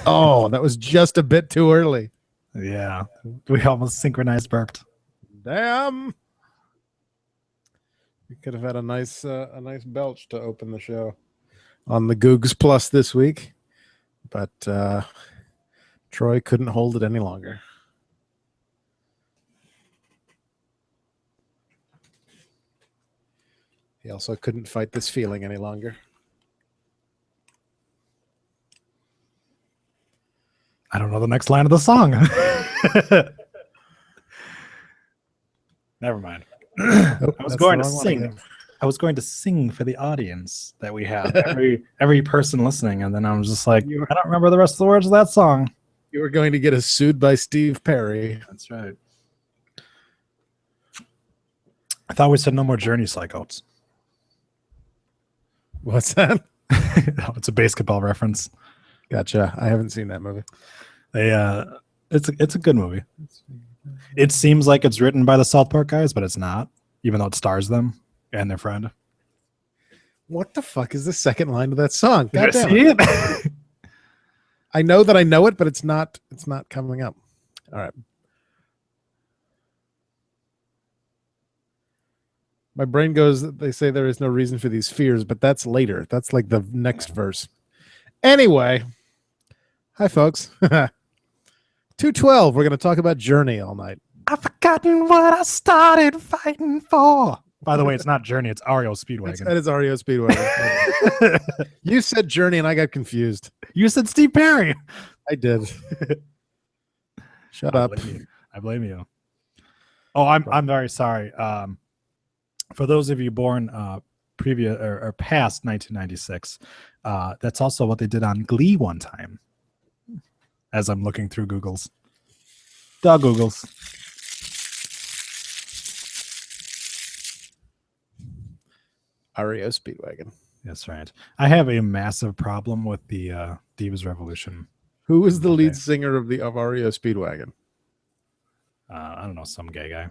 Oh, that was just a bit too early. Yeah, we almost synchronized burped. Damn. We could have had a nice belch to open the show on the Googs Plus this week, but Troy couldn't hold it any longer. He also couldn't fight this feeling any longer. I don't know the next line of the song. Never mind. Nope, I was that's going the to wrong one sing. again. I was going to sing for the audience that we have, every person listening, and then I was just like, I don't remember the rest of the words of that song. You were going to get us sued by Steve Perry. That's right. I thought we said no more Journey psychouts. What's that? It's a basketball reference. Gotcha. I haven't seen that movie. It's a good movie. It seems like it's written by the South Park guys, but it's not, even though it stars them and their friend. What the fuck is the second line of that song? God damn See it. it? I know that I know it, but it's not coming up. All right. My brain goes, they say there is no reason for these fears, but that's later. That's like the next verse. Anyway. Hi, folks. 212. We're going to talk about Journey all night. I've forgotten what I started fighting for. By the way, it's not Journey. It's REO Speedwagon. That is REO Speedwagon. You said Journey, and I got confused. You said Steve Perry. I did. Shut up. I blame you. Oh, I'm very sorry. For those of you born previous or past 1996, that's also what they did on Glee one time. As I'm looking through Googles. The Googles. REO Speedwagon. That's right. I have a massive problem with the Divas Revolution. Who is the lead singer of REO Speedwagon? I don't know, some gay guy.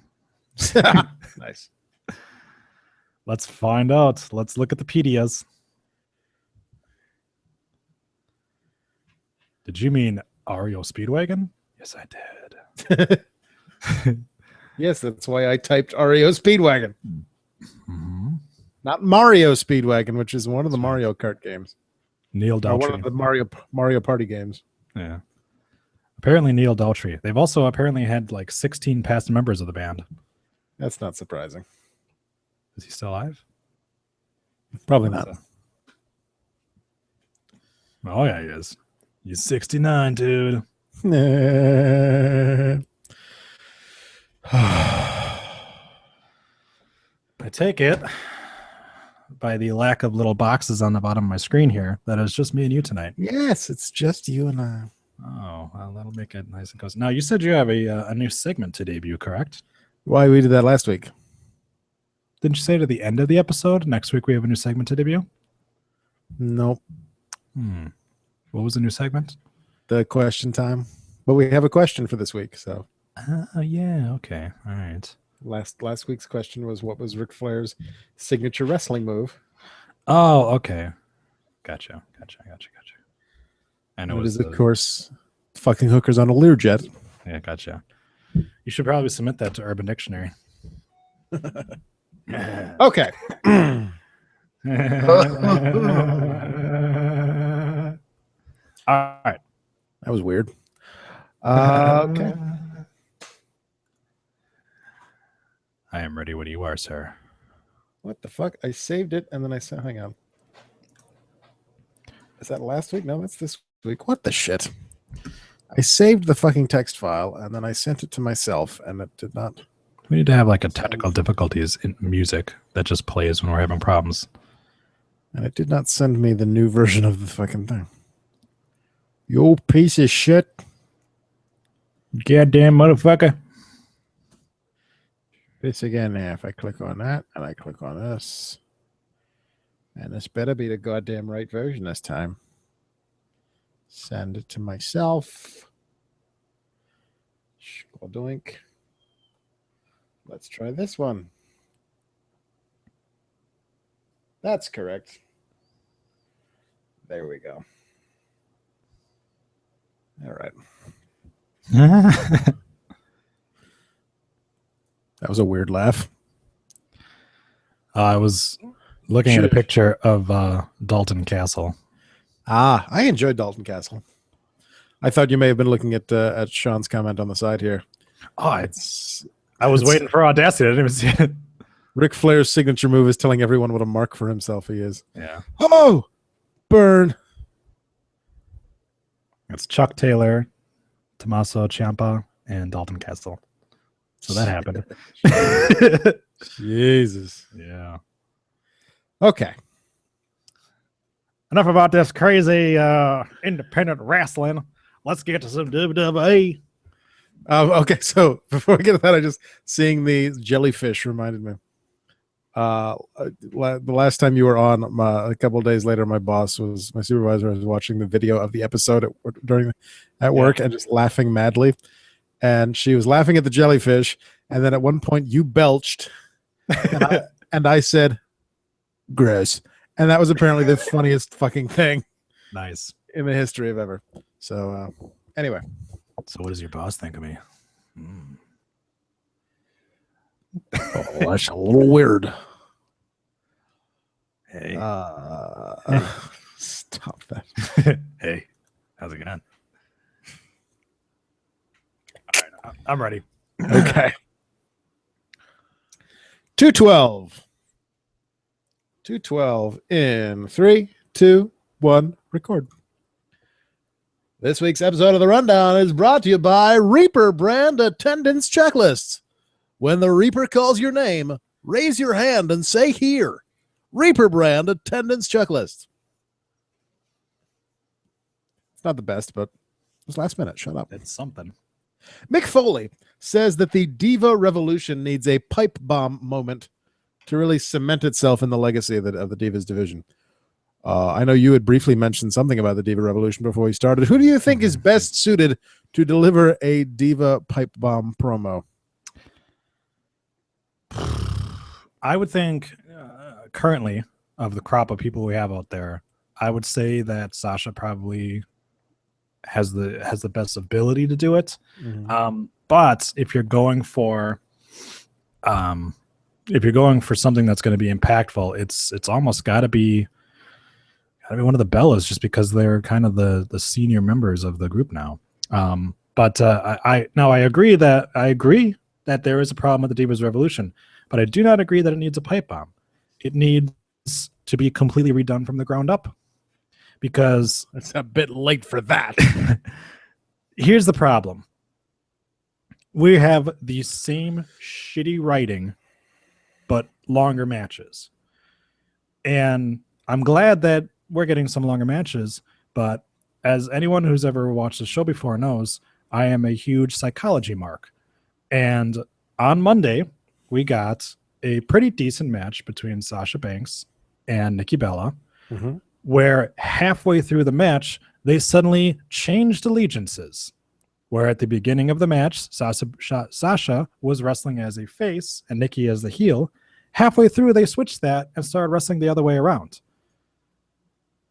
Nice. Let's find out. Let's look at the pedias. Did you mean REO Speedwagon? Yes, I did. Yes, that's why I typed REO Speedwagon. Mm-hmm. Not Mario Speedwagon, which is one of the Mario Kart games. Neil Daltrey. Or one of the Mario Party games. Yeah. Apparently Neil Daltrey. They've also apparently had like 16 past members of the band. That's not surprising. Is he still alive? Probably not. Oh, yeah, he is. He's 69, dude. I take it, by the lack of little boxes on the bottom of my screen here, that it's just me and you tonight. Yes, it's just you and I. Oh, well, that'll make it nice and cozy. Now, you said you have a new segment to debut, correct? Why we did that last week? Didn't you say to the end of the episode, next week we have a new segment to debut? Nope. What was the new segment? The question time. But we have a question for this week, so. Oh, yeah, okay. All right. Last week's question was, what was Ric Flair's signature wrestling move? Oh, okay. Gotcha. And it was, of course, fucking hookers on a Learjet. Yeah, gotcha. You should probably submit that to Urban Dictionary. Okay. All right. That was weird. Okay. I am ready when you are, sir. What the fuck? I saved it and then I said, hang on. Is that last week? No, that's this week. What the shit? I saved the fucking text file and then I sent it to myself and it did not. We need to have like a technical difficulties in music that just plays when we're having problems. And it did not send me the new version of the fucking thing. You old piece of shit. Goddamn motherfucker. This again now. If I click on that and I click on this. And this better be the goddamn right version this time. Send it to myself. Doink. Let's try this one. That's correct. There we go. All right. I That was a weird laugh. was looking at a picture of Dalton Castle. Ah, I enjoyed Dalton Castle. I thought you may have been looking at Sean's comment on the side here. Oh, I was waiting for Audacity. I didn't even see it. Ric Flair's signature move is telling everyone what a mark for himself he is. Yeah. Oh, burn. It's Chuck Taylor, Tommaso Ciampa, and Dalton Castle. So that happened. Jesus. Yeah. Okay. Enough about this crazy independent wrestling. Let's get to some WWE. Okay, so before we get to that, I just seeing the jellyfish reminded me. The last time you were on, a couple of days later, my supervisor was watching the video of the episode at work and just laughing madly. And she was laughing at the jellyfish, and then at one point you belched, and I said, "Gross," and that was apparently the funniest fucking thing. Nice. In the history of ever. So anyway. So what does your boss think of me? Oh, that's a little weird. Hey. Stop that. Hey, how's it going? All right, I'm ready. Okay. 212. 212 in 3, 2, 1, record. This week's episode of The Rundown is brought to you by Reaper brand attendance checklists. When the Reaper calls your name, raise your hand and say here. Reaper brand attendance checklist. It's not the best, but it was last minute. Shut up. It's something. Mick Foley says that the Diva Revolution needs a pipe bomb moment to really cement itself in the legacy of the Divas division. I know you had briefly mentioned something about the Diva Revolution before we started. Who do you think is best suited to deliver a Diva pipe bomb promo? I would think currently of the crop of people we have out there, I would say that Sasha probably has the best ability to do it. Mm-hmm. But if you're going for something that's going to be impactful, it's almost got to be one of the Bellas, just because they're kind of the senior members of the group now. But I agree that there is a problem with the Divas Revolution, but I do not agree that it needs a pipe bomb. It needs to be completely redone from the ground up, because it's a bit late for that. Here's the problem. We have the same shitty writing, but longer matches. And I'm glad that we're getting some longer matches, but as anyone who's ever watched the show before knows, I am a huge psychology mark. And on Monday, we got a pretty decent match between Sasha Banks and Nikki Bella, where halfway through the match, they suddenly changed allegiances. Where at the beginning of the match, Sasha was wrestling as a face and Nikki as the heel. Halfway through, they switched that and started wrestling the other way around.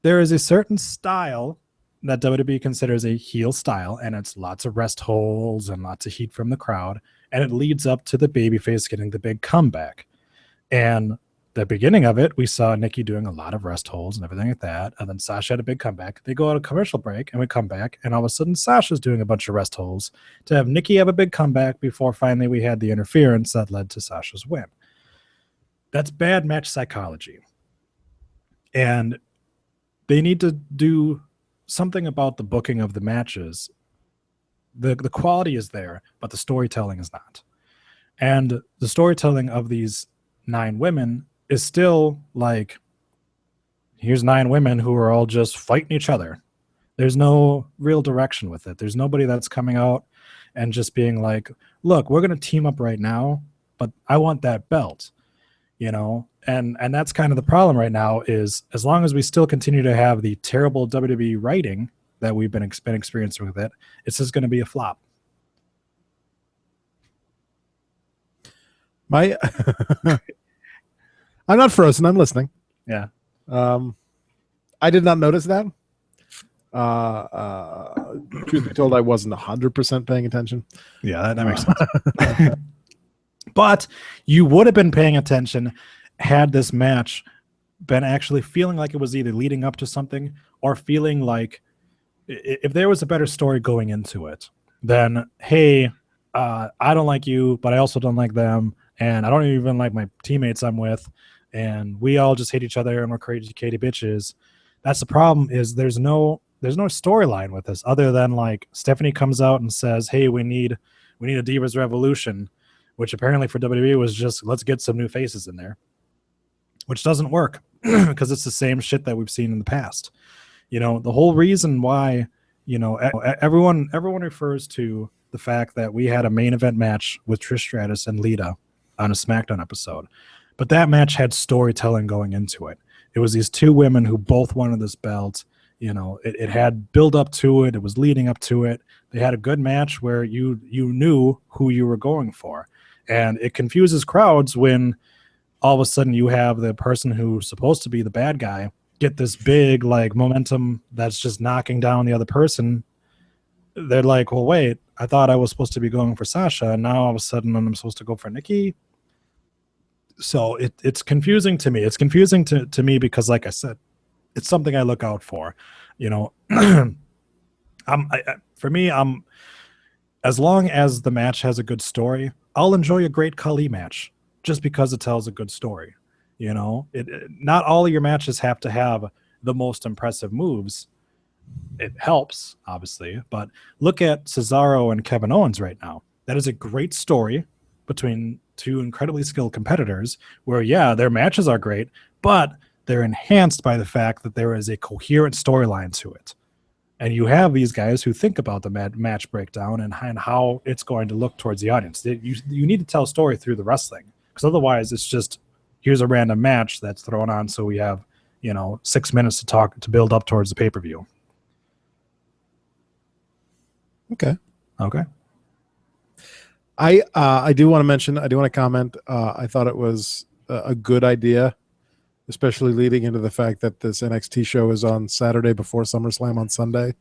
There is a certain style that WWE considers a heel style, and it's lots of rest holds and lots of heat from the crowd, and it leads up to the babyface getting the big comeback. And the beginning of it, we saw Nikki doing a lot of rest holds and everything like that, and then Sasha had a big comeback. They go on a commercial break, and we come back, and all of a sudden Sasha's doing a bunch of rest holds to have Nikki have a big comeback before finally we had the interference that led to Sasha's win. That's bad match psychology. And they need to do something about the booking of the matches. The quality is there, but the storytelling is not. And the storytelling of these 9 women is still like, here's 9 women who are all just fighting each other. There's no real direction with it. There's nobody that's coming out and just being like, look, we're going to team up right now, but I want that belt, you know? And that's kind of the problem right now, is as long as we still continue to have the terrible WWE writing that we've been experiencing with it, it's just going to be a flop. I'm not frozen. I'm listening. Yeah. I did not notice that. Truth be told, I wasn't 100% paying attention. Yeah, that makes sense. But you would have been paying attention had this match been actually feeling like it was either leading up to something or feeling like if there was a better story going into it, then, hey, I don't like you, but I also don't like them. And I don't even like my teammates I'm with. And we all just hate each other and we're crazy Katie bitches. That's the problem, is there's no storyline with this other than like Stephanie comes out and says, hey, we need a Divas Revolution, which apparently for WWE was just, let's get some new faces in there, which doesn't work because it's the same shit that we've seen in the past. You know, the whole reason why, you know, everyone refers to the fact that we had a main event match with Trish Stratus and Lita on a SmackDown episode, but that match had storytelling going into it. It was these two women who both wanted this belt. You know, it had build up to it. It was leading up to it. They had a good match where you knew who you were going for. And it confuses crowds when all of a sudden you have the person who's supposed to be the bad guy get this big like momentum that's just knocking down the other person. They're like, well, wait, I thought I was supposed to be going for Sasha, and now all of a sudden I'm supposed to go for Nikki. So it's confusing to me. It's confusing to me because, like I said, it's something I look out for. You know, for me, as long as the match has a good story, I'll enjoy a great Khali match just because it tells a good story. You know, not all of your matches have to have the most impressive moves. It helps, obviously, but look at Cesaro and Kevin Owens right now. That is a great story between two incredibly skilled competitors where, yeah, their matches are great, but they're enhanced by the fact that there is a coherent storyline to it. And you have these guys who think about the match breakdown and how it's going to look towards the audience. You need to tell a story through the wrestling, because otherwise it's just, here's a random match that's thrown on so we have, 6 minutes to build up towards the pay-per-view. Okay. I do want to comment. I thought it was a good idea, especially leading into the fact that this NXT show is on Saturday before SummerSlam on Sunday,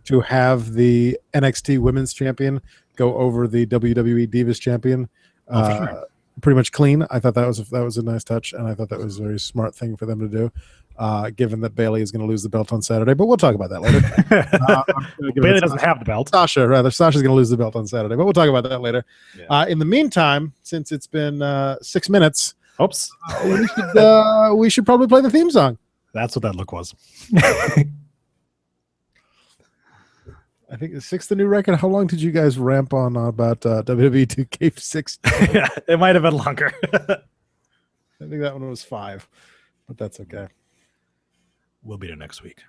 to have the NXT Women's Champion go over the WWE Divas Champion pretty much clean. I thought that was a nice touch, and I thought that was a very smart thing for them to do, given that Bayley is going to lose the belt on Saturday. But we'll talk about that later. Bayley doesn't have the belt. Sasha's going to lose the belt on Saturday, but we'll talk about that later. Yeah. In the meantime, since it's been 6 minutes, oops, we should probably play the theme song. That's what that look was. I think is 6 the new record. How long did you guys ramp on about WWE 2K6? Yeah, it might have been longer. I think that one was 5, but that's okay. We'll be there next week.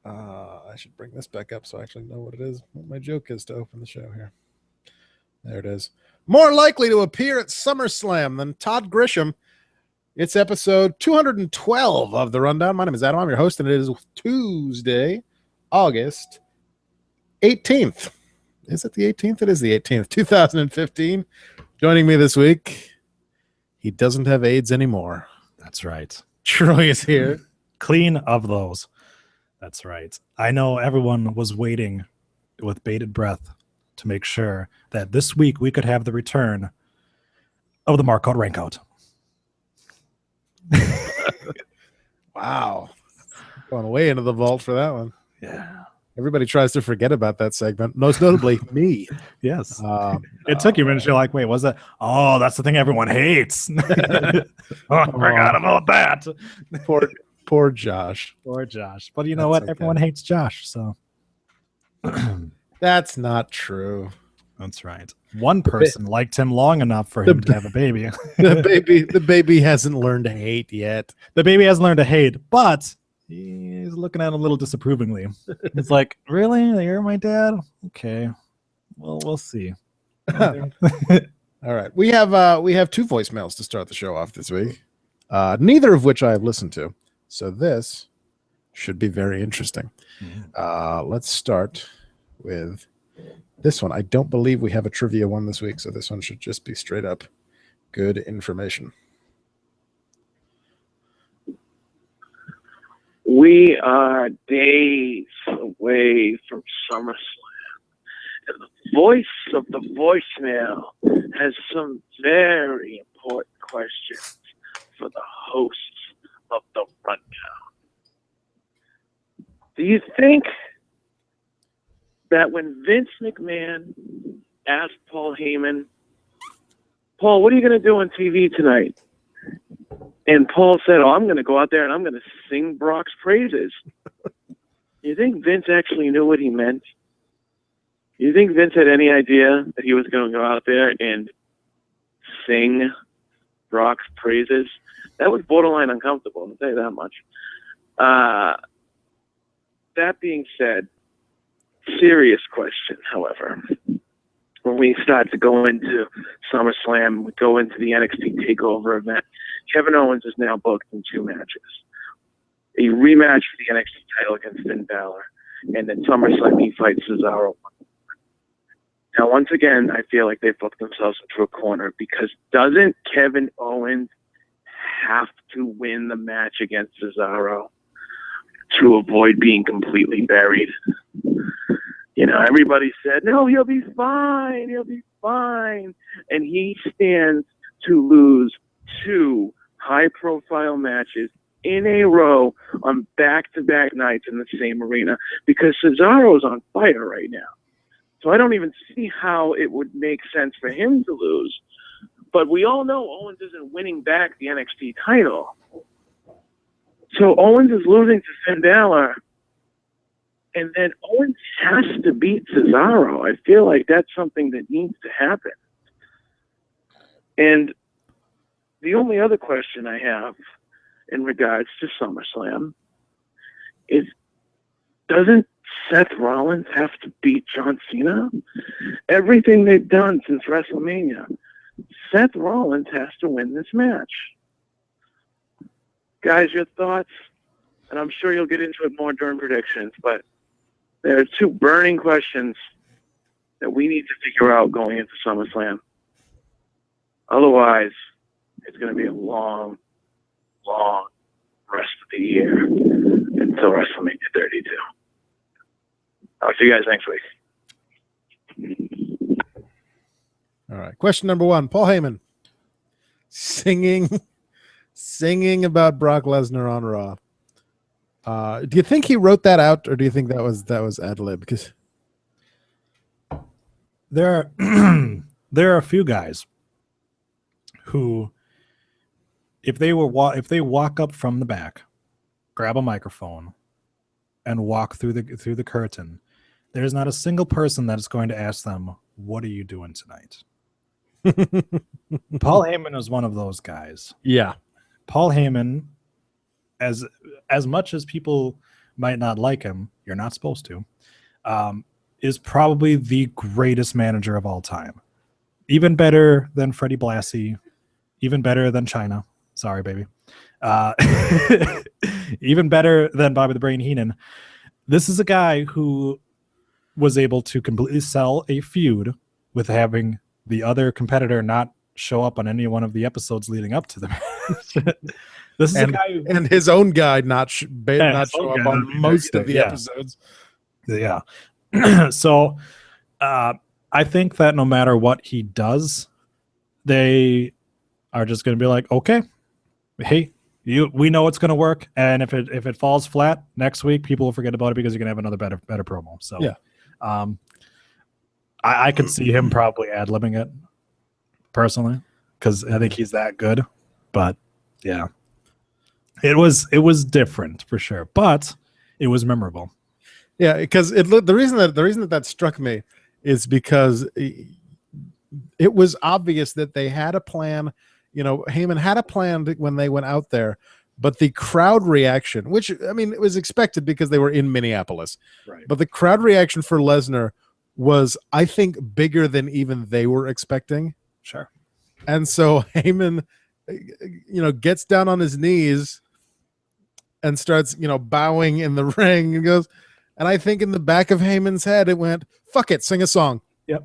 I should bring this back up so I actually know what it is, what my joke is to open the show here. There it is. More likely to appear at SummerSlam than Todd Grisham. It's episode 212 of The Rundown. My name is Adam. I'm your host, and it is Tuesday, August 18th. Is it the 18th? It is the 18th, 2015. Joining me this week, he doesn't have AIDS anymore. That's right. Troy is here. Clean of those. That's right. I know everyone was waiting with bated breath to make sure that this week we could have the return of the Markout Rankout. Wow. Going way into the vault for that one. Yeah. Everybody tries to forget about that segment, most notably me. Yes. It took you a minute. You're like, wait, was that? Oh, that's the thing everyone hates. I forgot about that. Poor Josh. Poor Josh. But you know what? Okay. Everyone hates Josh. So that's not true. That's right. One person liked him long enough for him to have a baby. The baby hasn't learned to hate yet. The baby hasn't learned to hate, but he's looking at him a little disapprovingly. It's like, really? You're my dad? Okay. Well, we'll see. All right. We have 2 voicemails to start the show off this week. Neither of which I have listened to. So this should be very interesting. Let's start with this one. I don't believe we have a trivia one this week, so this one should just be straight up good information. We are days away from SummerSlam, and the voice of the voicemail has some very important questions for the hosts of the rundown. Do you think that when Vince McMahon asked Paul Heyman, Paul, what are you going to do on TV tonight? And Paul said, oh, I'm going to go out there and I'm going to sing Brock's praises. You think Vince actually knew what he meant? You think Vince had any idea that he was going to go out there and sing Brock's praises? That was borderline uncomfortable, I'll tell you that much. That being said, serious question, however. When we start to go into SummerSlam, we go into the NXT Takeover event, Kevin Owens is now booked in 2 matches. A rematch for the NXT title against Finn Balor, and then SummerSlam he fights Cesaro. Now, once again, I feel like they've booked themselves into a corner, because doesn't Kevin Owens have to win the match against Cesaro to avoid being completely buried? You know, everybody said, no, he'll be fine. He'll be fine. And he stands to lose 2 high-profile matches in a row on back-to-back nights in the same arena, because Cesaro's on fire right now. So I don't even see how it would make sense for him to lose. But we all know Owens isn't winning back the NXT title. So Owens is losing to Finn Balor. And then Owens has to beat Cesaro. I feel like that's something that needs to happen. And the only other question I have in regards to SummerSlam is, doesn't Seth Rollins have to beat John Cena? Everything they've done since WrestleMania, Seth Rollins has to win this match. Guys, your thoughts? And I'm sure you'll get into it more during predictions, but there are 2 burning questions that we need to figure out going into SummerSlam. Otherwise, it's going to be a long, long rest of the year until WrestleMania 32. I'll see you guys next week. All right. Question number 1, Paul Heyman singing about Brock Lesnar on Raw. Do you think he wrote that out, or do you think that was ad lib? Because there are a few guys who, if they walk up from the back, grab a microphone, and walk through the curtain, there's not a single person that is going to ask them, "What are you doing tonight?" Paul Heyman is one of those guys. Yeah, Paul Heyman, as much as people might not like him, you're not supposed to, is probably the greatest manager of all time. Even better than Freddie Blassie, even better than China. Sorry, baby. Even better than Bobby the Brain Heenan. This is a guy who was able to completely sell a feud with having the other competitor not show up on any one of the episodes leading up to the match. This is a guy and his own guy not show up on most of the episodes. Yeah. So I think that no matter what he does, they are just going to be like, okay, hey, we know it's going to work, and if it falls flat next week, people will forget about it because you're going to have another better promo. So yeah, I could see him probably ad-libbing it personally, because I think he's that good. But yeah, it was different for sure, but it was memorable. Yeah, because the reason that struck me is because it was obvious that they had a plan. You know, Heyman had a plan when they went out there, but the crowd reaction, which, I mean, it was expected because they were in Minneapolis, right? But the crowd reaction for Lesnar was, I think, bigger than even they were expecting. Sure. And so Heyman, gets down on his knees and starts, bowing in the ring, and goes, and I think in the back of Heyman's head, it went, fuck it, sing a song. Yep.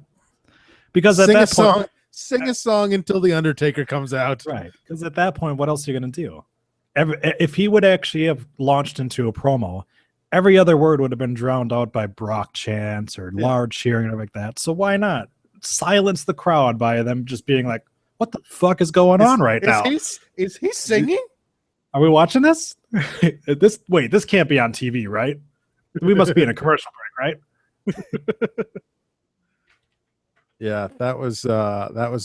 Because at that point, sing a song until the Undertaker comes out. Right. Because at that point, what else are you going to do? If he would actually have launched into a promo, every other word would have been drowned out by Brock chants or loud cheering or like that. So why not silence the crowd by them just being like, what the fuck is going on right now? Is he singing? Are we watching this? This can't be on TV, right? We must be in a commercial break, right? Yeah, that was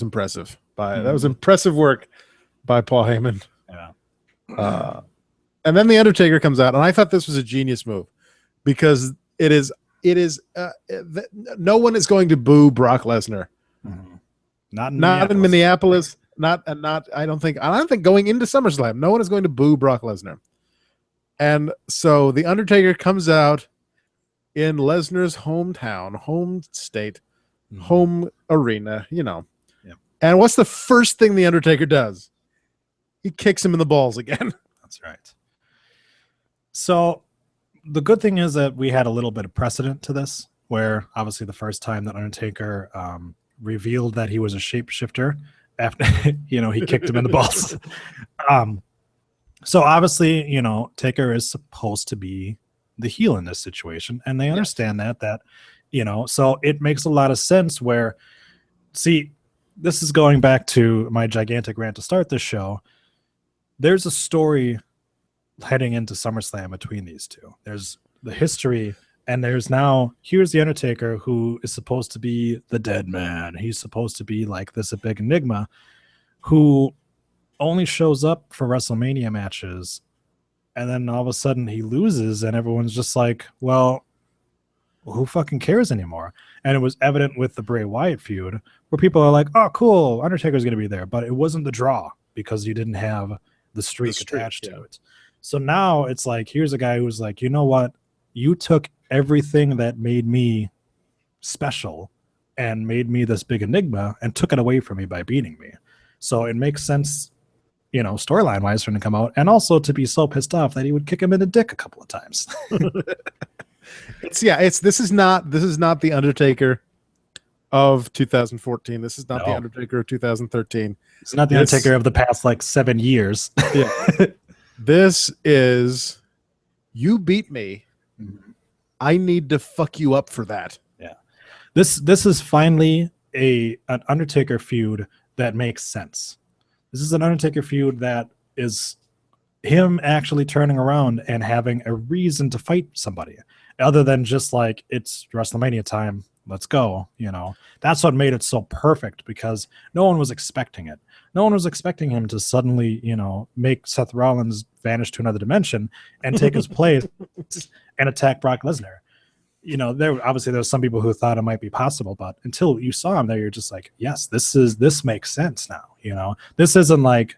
impressive. That was impressive work by Paul Heyman. Yeah. And then the Undertaker comes out, and I thought this was a genius move because no one is going to boo Brock Lesnar. Mm-hmm. Not in Minneapolis. I don't think going into SummerSlam, no one is going to boo Brock Lesnar. And so the Undertaker comes out in Lesnar's hometown, home state, home arena, Yep. And what's the first thing the Undertaker does? He kicks him in the balls again. That's right. So the good thing is that we had a little bit of precedent to this, where obviously the first time that Undertaker revealed that he was a shapeshifter after he kicked him in the balls. So obviously, Taker is supposed to be the heel in this situation, and they understand that so it makes a lot of sense where, see, this is going back to my gigantic rant to start this show. There's a story heading into SummerSlam between these two. There's the history, and here's the Undertaker, who is supposed to be the dead man. He's supposed to be like this, a big enigma, who only shows up for WrestleMania matches, and then all of a sudden he loses, and everyone's just like, well, who fucking cares anymore? And it was evident with the Bray Wyatt feud, where people are like, oh, cool, Undertaker's going to be there, but it wasn't the draw because you didn't have the streak attached to it. So now it's like, here's a guy who's like, you know what? You took everything that made me special and made me this big enigma and took it away from me by beating me. So it makes sense, storyline wise, for him to come out, and also to be so pissed off that he would kick him in the dick a couple of times. This is not the Undertaker of 2014. This is not the Undertaker of 2013. It's not the Undertaker of the past 7 years. Yeah. This is, you beat me. I need to fuck you up for that. Yeah. This is finally an Undertaker feud that makes sense. This is an Undertaker feud that is him actually turning around and having a reason to fight somebody, other than just it's WrestleMania time, let's go. That's what made it so perfect, because no one was expecting it. No one was expecting him to suddenly, make Seth Rollins vanish to another dimension and take his place and attack Brock Lesnar. There was some people who thought it might be possible, but until you saw him there, you're just like, yes, this makes sense now. This isn't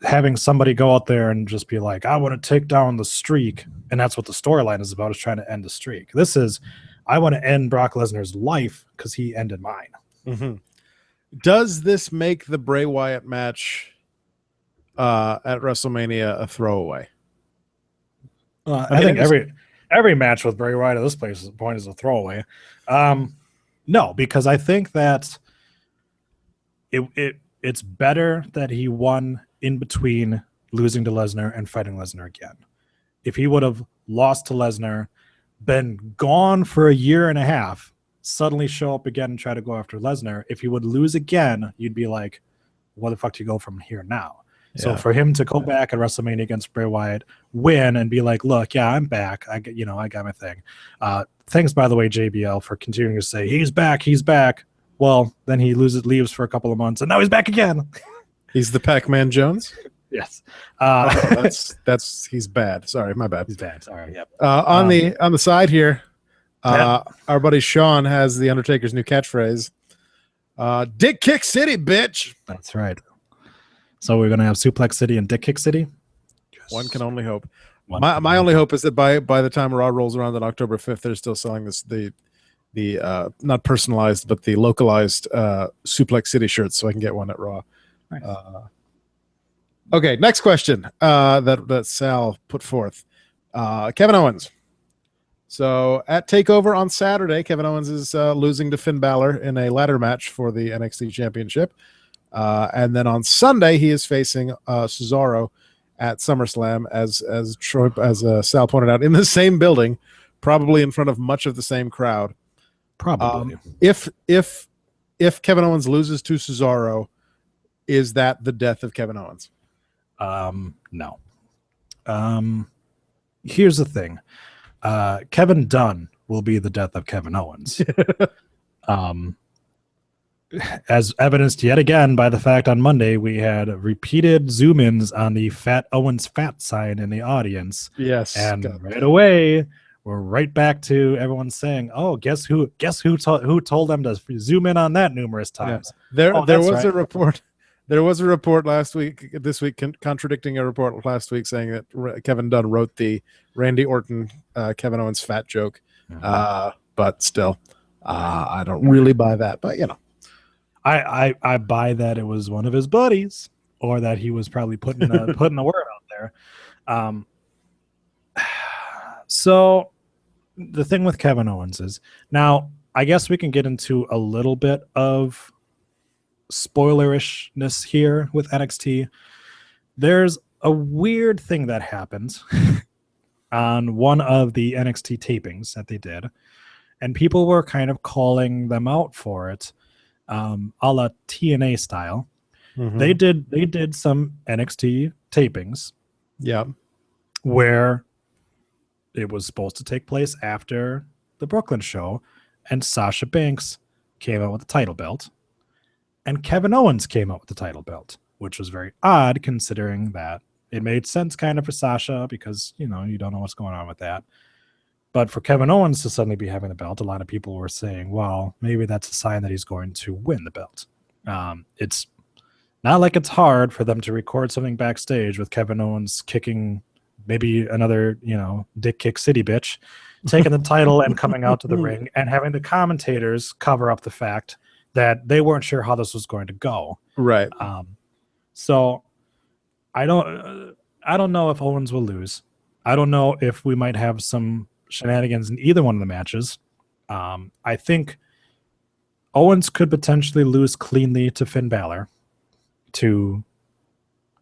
having somebody go out there and just be like, I want to take down the streak, and that's what the storyline is about, is trying to end the streak. This is, I want to end Brock Lesnar's life because he ended mine. Mm-hmm. Does this make the Bray Wyatt match at WrestleMania a throwaway? I think every match with Bray Wyatt at this point is a throwaway. No, because I think that it's better that he won in between losing to Lesnar and fighting Lesnar again. If he would have lost to Lesnar, been gone for a year and a half, suddenly show up again and try to go after Lesnar, if he would lose again, you'd be like, what the fuck do you go from here now? Yeah. So for him to go back at WrestleMania against Bray Wyatt, win, and be like, look, yeah, I'm back. I got my thing. Thanks, by the way, JBL, for continuing to say, he's back. Well, then he leaves for a couple of months, and now he's back again. He's the Pac-Man Jones? Yes. He's bad. Sorry, my bad. He's bad. Sorry. Yep. On the side here, our buddy Sean has the Undertaker's new catchphrase. Dick Kick City, bitch. That's right. So we're gonna have Suplex City and Dick Kick City. Yes. One can only hope. My only hope is that by the time Raw rolls around on October 5th, they're still selling the not personalized but the localized Suplex City shirts, so I can get one at Raw. Nice. Okay, next question that Sal put forth. Kevin Owens. So at TakeOver on Saturday, Kevin Owens is losing to Finn Balor in a ladder match for the NXT Championship. And then on Sunday, he is facing Cesaro at SummerSlam, as Sal pointed out, in the same building, probably in front of much of the same crowd. Probably. If Kevin Owens loses to Cesaro, is that the death of Kevin Owens? No. Here's the thing. Kevin Dunn will be the death of Kevin Owens. As evidenced yet again by the fact on Monday we had repeated zoom-ins on the Fat Owens fat sign in the audience. Yes. And right away we're right back to everyone saying, "Oh, guess who told them to zoom in on that numerous times?" Yeah. There was a report. There was a report this week contradicting a report last week saying that Kevin Dunn wrote the Randy Orton Kevin Owens fat joke. But still, I don't really buy that. But I buy that it was one of his buddies, or that he was probably putting the word out there. So the thing with Kevin Owens is, now I guess we can get into a little bit of spoilerishness here with NXT. There's a weird thing that happened on one of the NXT tapings that they did, and people were kind of calling them out for it, a la TNA style. mm-hmm. They did some NXT tapings, where it was supposed to take place after the Brooklyn show, and Sasha Banks came out with the title belt, and Kevin Owens came out with the title belt, which was very odd considering that it made sense kind of for Sasha because, you don't know what's going on with that. But for Kevin Owens to suddenly be having the belt, a lot of people were saying, well, maybe that's a sign that he's going to win the belt. It's not like it's hard for them to record something backstage with Kevin Owens kicking maybe another, dick kick city bitch, taking the title and coming out to the ring and having the commentators cover up the fact that they weren't sure how this was going to go. Right. So I don't know if Owens will lose. I don't know if we might have some shenanigans in either one of the matches. I think Owens could potentially lose cleanly to Finn Balor to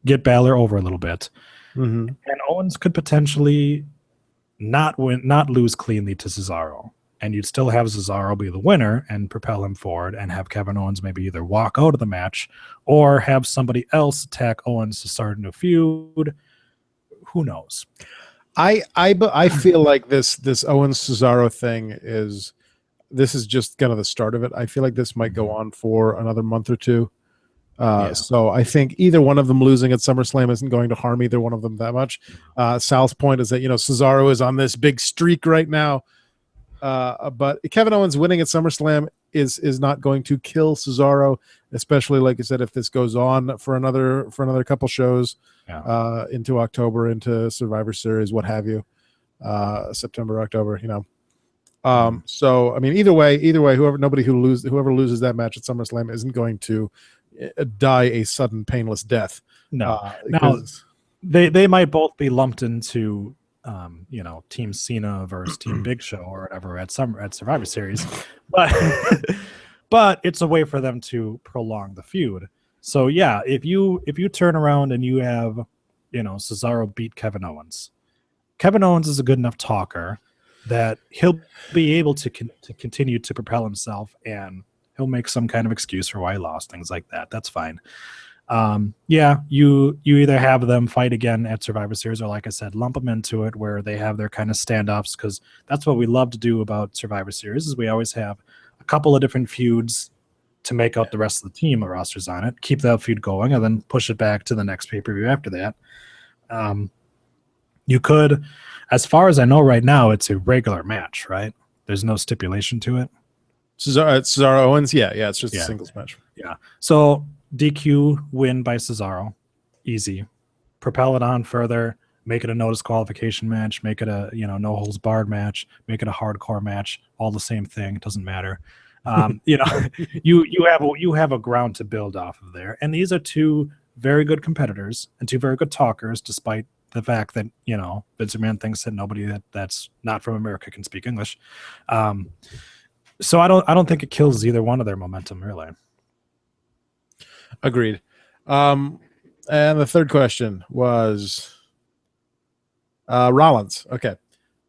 get Balor over a little bit. Mm-hmm. And Owens could potentially not lose cleanly to Cesaro. And you'd still have Cesaro be the winner and propel him forward, and have Kevin Owens maybe either walk out of the match or have somebody else attack Owens to start a new feud. Who knows? I feel like this Owens Cesaro thing is just kind of the start of it. I feel like this might go on for another month or two. So I think either one of them losing at SummerSlam isn't going to harm either one of them that much. Sal's point is that Cesaro is on this big streak right now. But Kevin Owens winning at SummerSlam is not going to kill Cesaro, especially like I said, if this goes on for another couple shows into October, into Survivor Series, what have you, September, October, So I mean, either way, whoever loses that match at SummerSlam isn't going to die a sudden painless death. No, now they might both be lumped into Team Cena versus Team Big Show or whatever at Survivor Series, but it's a way for them to prolong the feud. So yeah, if you turn around and you have Cesaro beat Kevin Owens is a good enough talker that he'll be able to continue to propel himself, and he'll make some kind of excuse for why he lost, things like that. That's fine. You either have them fight again at Survivor Series, or like I said, lump them into it where they have their kind of standoffs, because that's what we love to do about Survivor Series is we always have a couple of different feuds to make out the rest of the team rosters on it, keep that feud going, and then push it back to the next pay-per-view after that. You could, as far as I know right now, it's a regular match, right? There's no stipulation to it. Cesaro Owens, it's just a singles match. Yeah. So DQ win by Cesaro, easy. Propel it on further, make it a no disqualification match, make it a no holds barred match, make it a hardcore match, all the same thing, it doesn't matter. You have a ground to build off of there, and these are two very good competitors and two very good talkers, despite the fact that Vince McMahon thinks that nobody that's not from America can speak English. So I don't think it kills either one of their momentum, really. Agreed. And the third question was Rollins. Okay.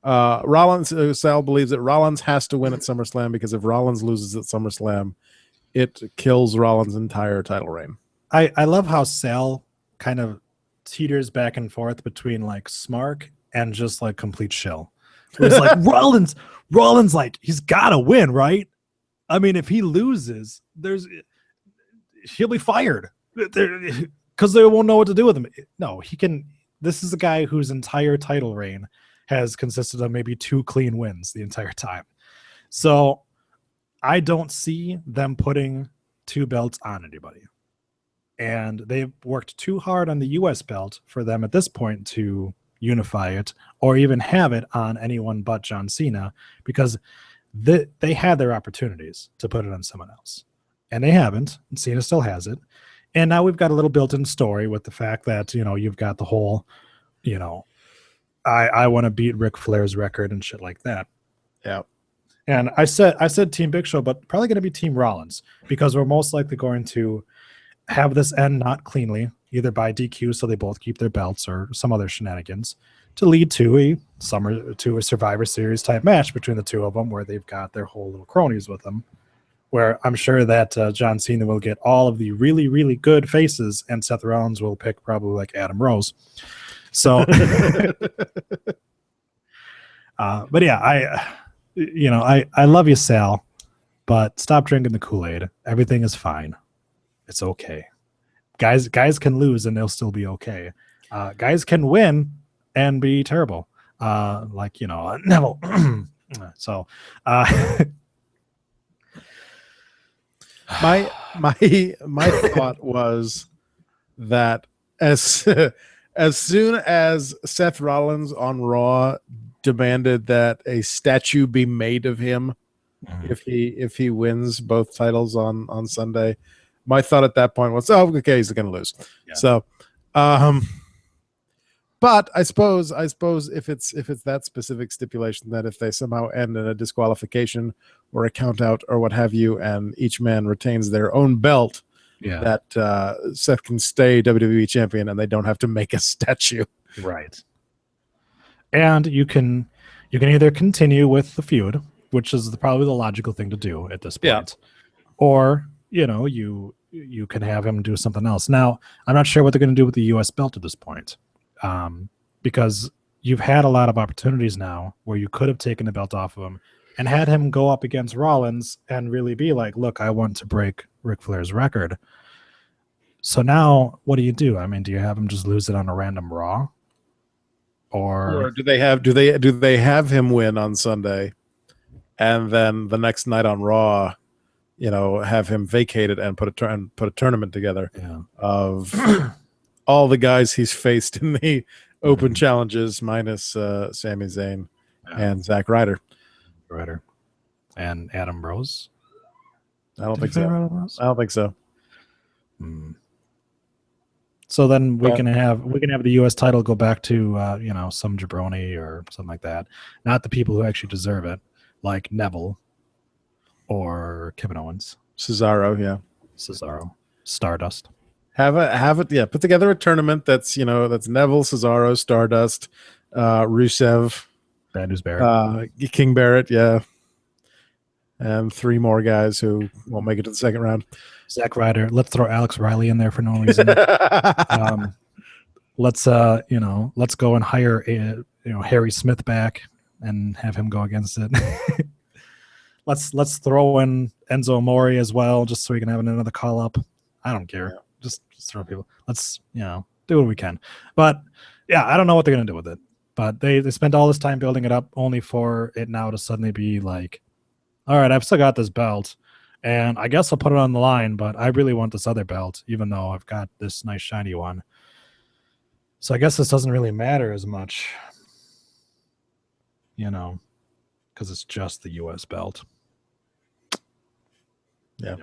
Rollins, Sal believes that Rollins has to win at SummerSlam because if Rollins loses at SummerSlam, it kills Rollins' entire title reign. I love how Sal kind of teeters back and forth between like smark and just like complete shill. It's like Rollins, like he's got to win, right? I mean, if he loses, he'll be fired because they won't know what to do with him. No, he can. This is a guy whose entire title reign has consisted of maybe 2 clean wins the entire time. So I don't see them putting 2 belts on anybody. And they've worked too hard on the US belt for them at this point to unify it or even have it on anyone but John Cena, because they had their opportunities to put it on someone else. And they haven't. And Cena still has it. And now we've got a little built-in story with the fact that, you've got the whole, I want to beat Ric Flair's record and shit like that. Yeah. And I said Team Big Show, but probably going to be Team Rollins, because we're most likely going to have this end not cleanly, either by DQ so they both keep their belts or some other shenanigans, to lead to a Survivor Series type match between the two of them where they've got their whole little cronies with them, where I'm sure that John Cena will get all of the really, really good faces and Seth Rollins will pick probably like Adam Rose. So, but yeah, I love you, Sal, but stop drinking the Kool-Aid. Everything is fine. It's okay. Guys can lose and they'll still be okay. Guys can win and be terrible. Like, Neville. So, my thought was that as soon as Seth Rollins on Raw demanded that a statue be made of him if he wins both titles on Sunday, my thought at that point was, oh, okay, he's going to lose. Yeah. So, but I suppose if it's that specific stipulation that if they somehow end in a disqualification or a count out or what have you, and each man retains their own belt, that Seth can stay WWE champion and they don't have to make a statue. Right. And you can either continue with the feud, which is probably the logical thing to do at this point, or you can have him do something else. Now, I'm not sure what they're going to do with the U.S. belt at this point, because you've had a lot of opportunities now where you could have taken the belt off of him and had him go up against Rollins and really be like, look, I want to break Ric Flair's record. So now what do you do? I mean, do you have him just lose it on a random Raw? Or do they have him win on Sunday and then the next night on Raw, have him vacated and put a tournament together of all the guys he's faced in the open challenges minus Sami Zayn and Zack Ryder. And Adam Rose? I don't think so. So then we can have the U.S. title go back to some jabroni or something like that. Not the people who actually deserve it, like Neville or Kevin Owens, Cesaro, Stardust. Have it. Put together a tournament that's Neville, Cesaro, Stardust, Rusev, Bad News Barrett, King Barrett, and 3 more guys who won't make it to the second round. Zack Ryder. Let's throw Alex Riley in there for no reason. Let's go and hire Harry Smith back and have him go against it. Let's throw in Enzo Amore as well, just so we can have another call up. I don't care. Just throw people. Let's do what we can. But I don't know what they're gonna do with it. But they spent all this time building it up only for it now to suddenly be like, all right, I've still got this belt. And I guess I'll put it on the line, but I really want this other belt, even though I've got this nice shiny one. So I guess this doesn't really matter as much, because it's just the U.S. belt. Yeah.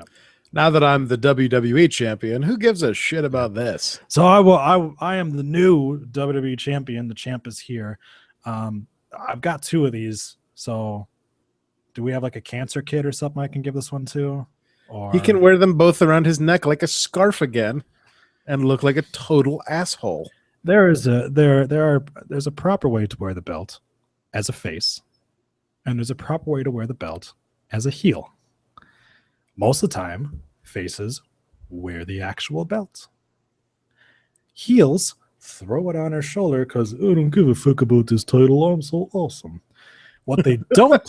Now that I'm the WWE champion, who gives a shit about this? So I am the new WWE champion. The champ is here. I've got 2 of these, so. Do we have like a cancer kit or something I can give this one to? Or he can wear them both around his neck like a scarf again. and look like a total asshole. There's a proper way to wear the belt as a face, and there's a proper way to wear the belt as a heel. Most of the time, faces wear the actual belt. Heels throw it on their shoulder because I don't give a fuck about this title. I'm so awesome. What they don't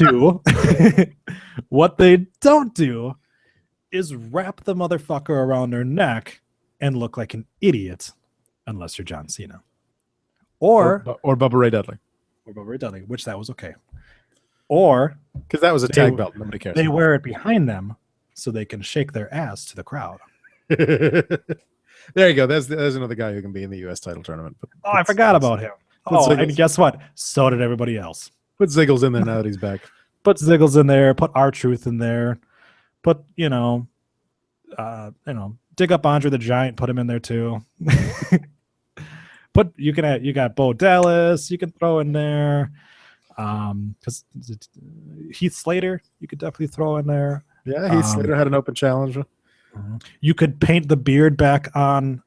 do, is wrap the motherfucker around their neck and look like an idiot, unless you're John Cena or Bubba Ray Dudley, which that was okay. Or because that was a tag belt, nobody cares. They wear it behind them so they can shake their ass to the crowd. There you go. There's another guy who can be in the U.S. title tournament. I forgot about him. And guess what? So did everybody else. Put Ziggles in there now that he's back. Put Ziggles in there. Put R-Truth in there. Put dig up Andre the Giant. Put him in there too. You got Bo Dallas. You can throw in there. Because Heath Slater, you could definitely throw in there. Yeah, Heath Slater had an open challenge. You could paint the beard back on,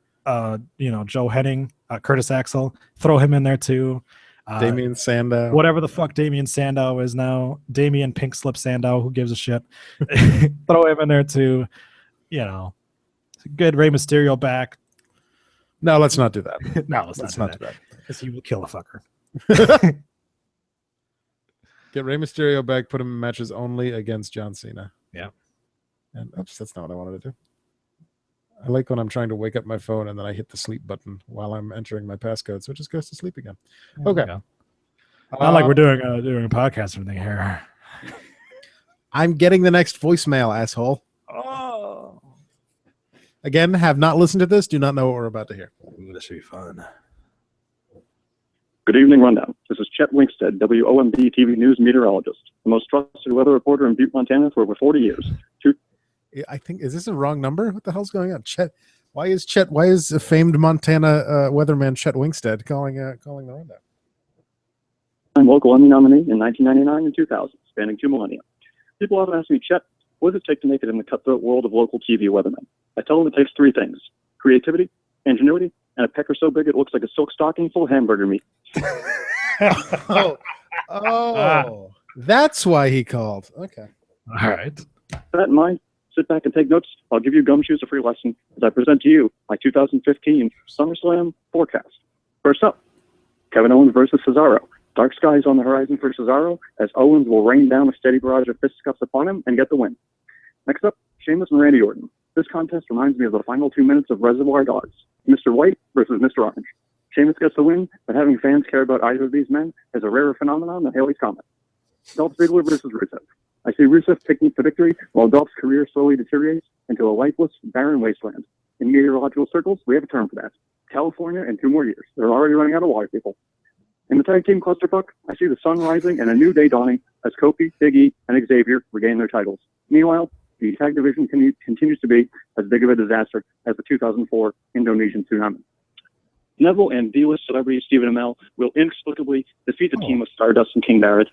Joe Henning, Curtis Axel. Throw him in there too. Damien Sandow. Whatever the fuck Damien Sandow is now. Damien Pink Slip Sandow. Who gives a shit? Throw him in there too. Good Rey Mysterio back. No, let's not do that. No, let's not do that. Because he will kill a fucker. Get Rey Mysterio back. Put him in matches only against John Cena. Yeah. And oops, that's not what I wanted to do. I like when I'm trying to wake up my phone and then I hit the sleep button while I'm entering my passcode, so it just goes to sleep again. Okay. Not like we're doing a podcast or anything here. I'm getting the next voicemail, asshole. Oh. Again, have not listened to this. Do not know what we're about to hear. This should be fun. Good evening, Rundown. This is Chet Winkstead, WOMB TV News meteorologist, the most trusted weather reporter in Butte, Montana for over 40 years. I think, is this a wrong number? What the hell's going on? Why is a famed Montana weatherman Chet Winkstead calling the Rundown? I'm local Emmy nominee in 1999 and 2000, spanning 2 millennia. People often ask me, Chet, what does it take to make it in the cutthroat world of local TV weathermen? I tell them it takes 3 things: creativity, ingenuity, and a pecker so big it looks like a silk stocking full of hamburger meat. That's why he called. Okay. All right. With that in mind, sit back and take notes. I'll give you gumshoes a free lesson as I present to you my 2015 SummerSlam forecast. First up, Kevin Owens versus Cesaro. Dark skies on the horizon for Cesaro, as Owens will rain down a steady barrage of fisticuffs upon him and get the win. Next up, Sheamus and Randy Orton. This contest reminds me of the final 2 minutes of Reservoir Dogs. Mr. White versus Mr. Orange. Sheamus gets the win, but having fans care about either of these men is a rarer phenomenon than Haley's Comet. Dolph Ziggler versus Rusev. I see Rusev picking the victory while Dolph's career slowly deteriorates into a lifeless, barren wasteland. In meteorological circles, we have a term for that. California in 2 more years. They're already running out of water, people. In the tag team clusterfuck, I see the sun rising and a new day dawning as Kofi, Big E, and Xavier regain their titles. Meanwhile, the tag division continues to be as big of a disaster as the 2004 Indonesian tsunami. Neville and D-list celebrity Stephen Amell will inexplicably defeat the team of Stardust and King Barrett,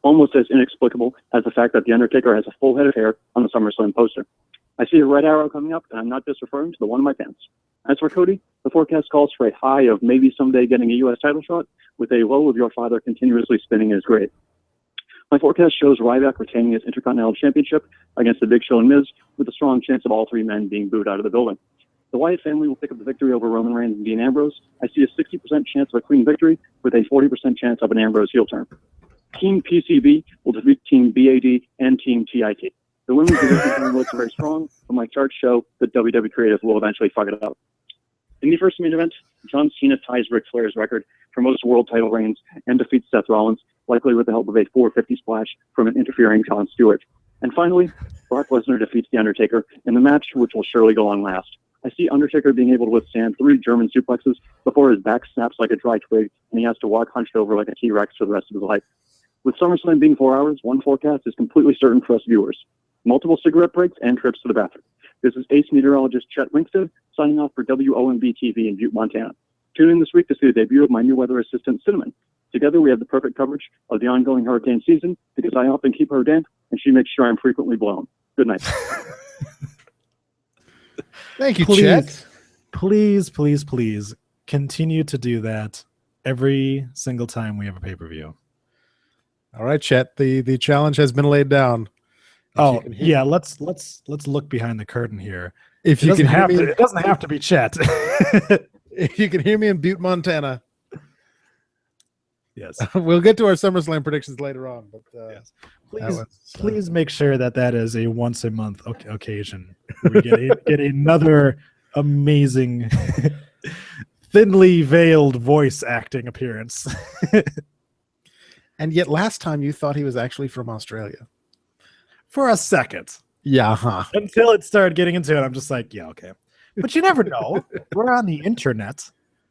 almost as inexplicable as the fact that The Undertaker has a full head of hair on the SummerSlam poster. I see a red arrow coming up, and I'm not just referring to the one in my pants. As for Cody, the forecast calls for a high of maybe someday getting a U.S. title shot, with a low of your father continuously spinning in his grave. My forecast shows Ryback retaining his Intercontinental Championship against the Big Show and Miz, with a strong chance of all 3 men being booed out of the building. The Wyatt family will pick up the victory over Roman Reigns and Dean Ambrose. I see a 60% chance of a clean victory, with a 40% chance of an Ambrose heel turn. Team PCB will defeat Team BAD and Team TIT. The women's division looks very strong, but my charts show that WWE Creative will eventually fuck it up. In the first main event, John Cena ties Ric Flair's record for most world title reigns and defeats Seth Rollins, likely with the help of a 450 splash from an interfering Jon Stewart. And finally, Brock Lesnar defeats The Undertaker in the match, which will surely go on last. I see Undertaker being able to withstand 3 German suplexes before his back snaps like a dry twig and he has to walk hunched over like a T-Rex for the rest of his life. With SummerSlam being 4 hours, one forecast is completely certain for us viewers: multiple cigarette breaks and trips to the bathroom. This is ace meteorologist Chet Winkstead signing off for WOMB TV in Butte, Montana. Tune in this week to see the debut of my new weather assistant, Cinnamon. Together, we have the perfect coverage of the ongoing hurricane season because I often keep her damp and she makes sure I'm frequently blown. Good night. Thank you, Chet. please, please, please continue to do that every single time we have a pay-per-view. All right, Chet. The challenge has been laid down. Oh yeah, let's look behind the curtain here. If you can hear me, it doesn't have to be Chet. if you can hear me in Butte, Montana. Yes, we'll get to our SummerSlam predictions later on. But yes. Please make sure that is a once a month occasion. We get another amazing, thinly veiled voice acting appearance. And yet, last time you thought he was actually from Australia for a second. Yeah, huh? Until it started getting into it, I'm just like, yeah, okay. But you never know. We're on the internet.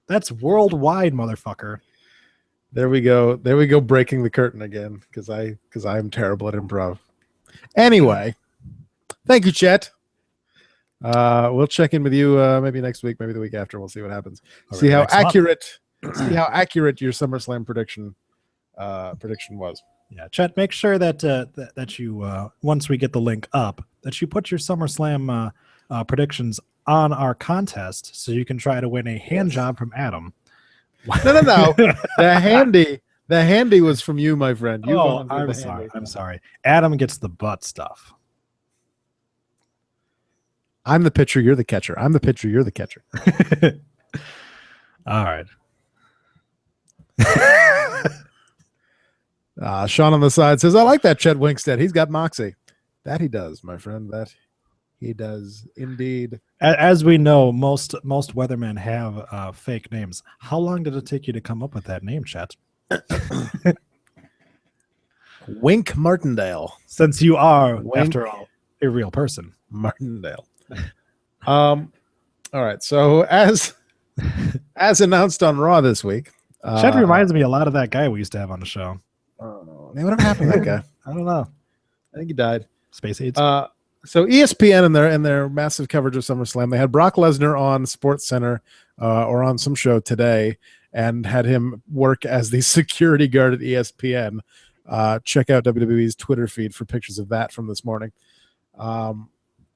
That's worldwide, motherfucker. There we go. There we go. Breaking the curtain again because I'm terrible at improv. Anyway, thank you, Chet. We'll check in with you maybe next week, maybe the week after. We'll see what happens. See how accurate your SummerSlam prediction was. Yeah, Chet, make sure that you once we get the link up, that you put your SummerSlam predictions on our contest so you can try to win a hand job from Adam. No. The handy was from you, my friend. I'm sorry. Adam gets the butt stuff. I'm the pitcher, you're the catcher. I'm the pitcher, you're the catcher. All right. Sean on the side says, I like that Chet Winkstead. He's got moxie. That he does, my friend. That he does indeed. As we know, most weathermen have fake names. How long did it take you to come up with that name, Chet? Wink Martindale. Since you are, after all, a real person. Martindale. All right. So as announced on Raw this week, Chet reminds me a lot of that guy we used to have on the show. Oh, man, whatever happened to that guy? I don't know. I think he died. Space AIDS. So ESPN in their massive coverage of SummerSlam, they had Brock Lesnar on SportsCenter or on some show today, and had him work as the security guard at ESPN. Check out WWE's Twitter feed for pictures of that from this morning. And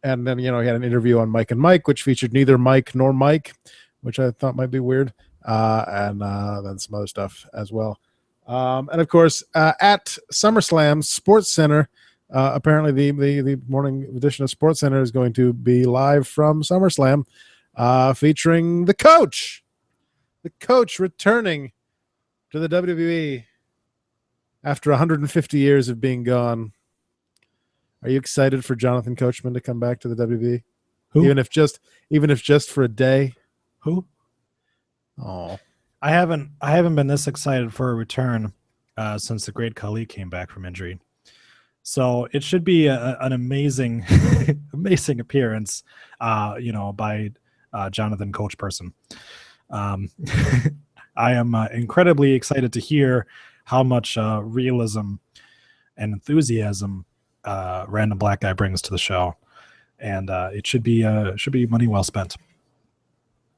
then he had an interview on Mike and Mike, which featured neither Mike nor Mike, which I thought might be weird, and then some other stuff as well. And of course, at SummerSlam, SportsCenter. Apparently, the morning edition of SportsCenter is going to be live from SummerSlam, featuring the Coach returning to the WWE after 150 years of being gone. Are you excited for Jonathan Coachman to come back to the WWE? Who? Even if just for a day. Who? Oh, I haven't been this excited for a return since the Great Khali came back from injury. So it should be an amazing, amazing appearance, by Jonathan Coach Person. I am incredibly excited to hear how much realism and enthusiasm Random Black Guy brings to the show, and it should be money well spent.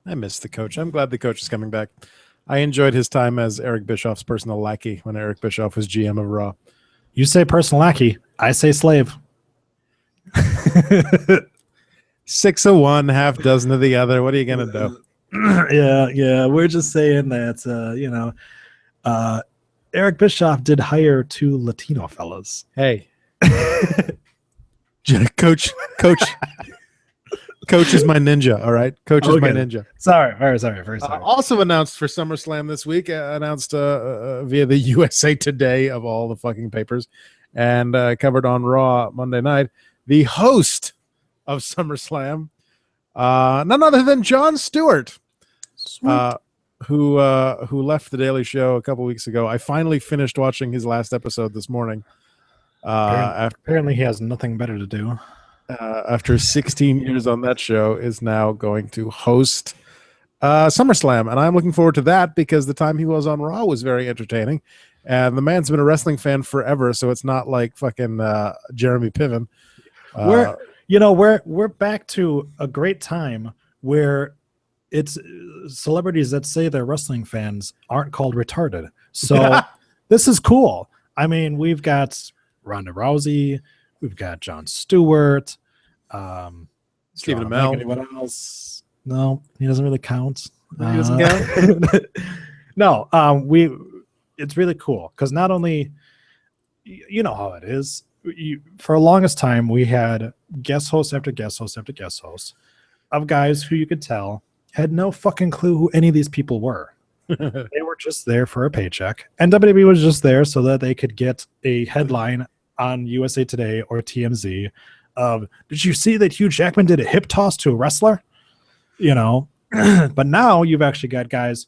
I miss the Coach. I'm glad the Coach is coming back. I enjoyed his time as Eric Bischoff's personal lackey when Eric Bischoff was GM of Raw. You say personal lackey, I say slave. 6 of one, half dozen of the other. What are you gonna do? Yeah. We're just saying that Eric Bischoff did hire 2 Latino fellas. Hey, Coach is my ninja. All right, Coach is my ninja. Sorry, very sorry. Also announced for SummerSlam this week, announced via the USA Today of all the fucking papers, and covered on Raw Monday night. The host of SummerSlam, none other than Jon Stewart, who left the Daily Show a couple weeks ago. I finally finished watching his last episode this morning. Apparently he has nothing better to do. After 16 years on that show, is now going to host SummerSlam, and I'm looking forward to that because the time he was on Raw was very entertaining, and the man's been a wrestling fan forever, so it's not like fucking Jeremy Piven. We're back to a great time where it's celebrities that say they're wrestling fans aren't called retarded. So this is cool. I mean, we've got Ronda Rousey, we've got Jon Stewart, Stephen Amell. Anyone else? No, he doesn't really count. He doesn't count? No, it's really cool because not only, you know how it is. For the longest time, we had guest host after guest host after guest host of guys who you could tell had no fucking clue who any of these people were. They were just there for a paycheck, and WWE was just there so that they could get a headline on USA Today or TMZ of, did you see that Hugh Jackman did a hip toss to a wrestler? You know, but now you've actually got guys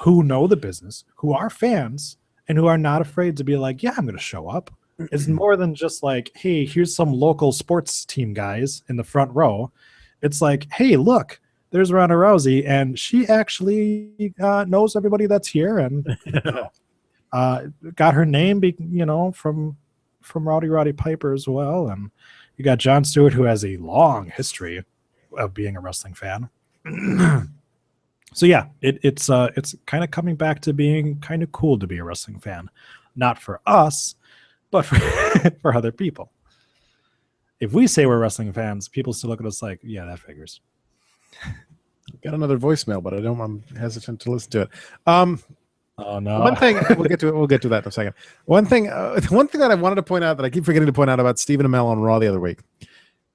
who know the business, who are fans, and who are not afraid to be like, yeah, I'm going to show up. It's more than just like, hey, here's some local sports team guys in the front row. It's like, hey, look, there's Ronda Rousey, and she actually knows everybody that's here, and got her name, from Rowdy Piper as well. And you got Jon Stewart, who has a long history of being a wrestling fan. So yeah, it's kind of coming back to being kind of cool to be a wrestling fan, not for us, but for other people. If we say we're wrestling fans, people still look at us like, yeah, that figures. Got another voicemail, but I'm hesitant to listen to it. Oh no! One thing we'll get to it. We'll get to that in a second. One thing that I wanted to point out that I keep forgetting to point out about Stephen Amell on Raw the other week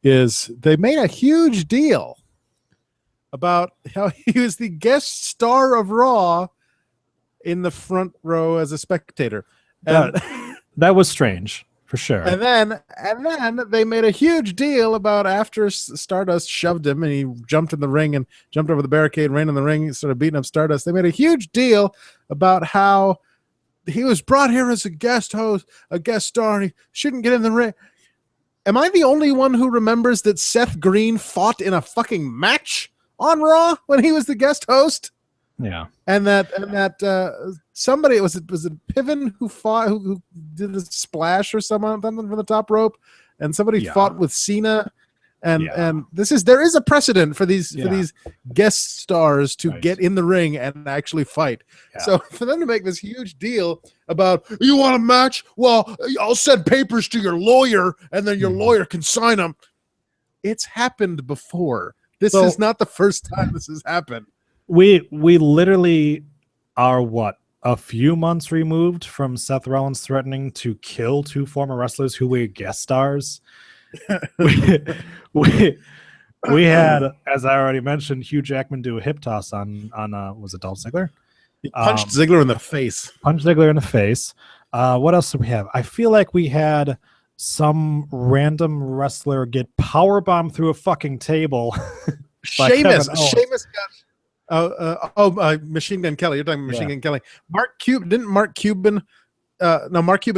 is they made a huge deal about how he was the guest star of Raw in the front row as a spectator. And that was strange for sure. And then they made a huge deal about after Stardust shoved him and he jumped in the ring and jumped over the barricade, ran in the ring, started beating up Stardust. They made a huge deal about how he was brought here as a guest host, a guest star, and he shouldn't get in the ring. Am I the only one who remembers that Seth Green fought in a fucking match on Raw when he was the guest host? Yeah, and that somebody was it Piven who fought who did a splash or something from the top rope, and somebody fought with Cena, and there is a precedent for these guest stars to get in the ring and actually fight. Yeah. So for them to make this huge deal about, you want a match? Well, I'll send papers to your lawyer, and then your lawyer can sign them. It's happened before. This is not the first time this has happened. We literally are a few months removed from Seth Rollins threatening to kill 2 former wrestlers who were guest stars. we had, as I already mentioned, Hugh Jackman do a hip toss on was it Dolph Ziggler? He punched Ziggler in the face. What else did we have? I feel like we had some random wrestler get powerbombed through a fucking table. Sheamus got Machine Gun Kelly. You're talking about Machine Gun Kelly. Mark Cuban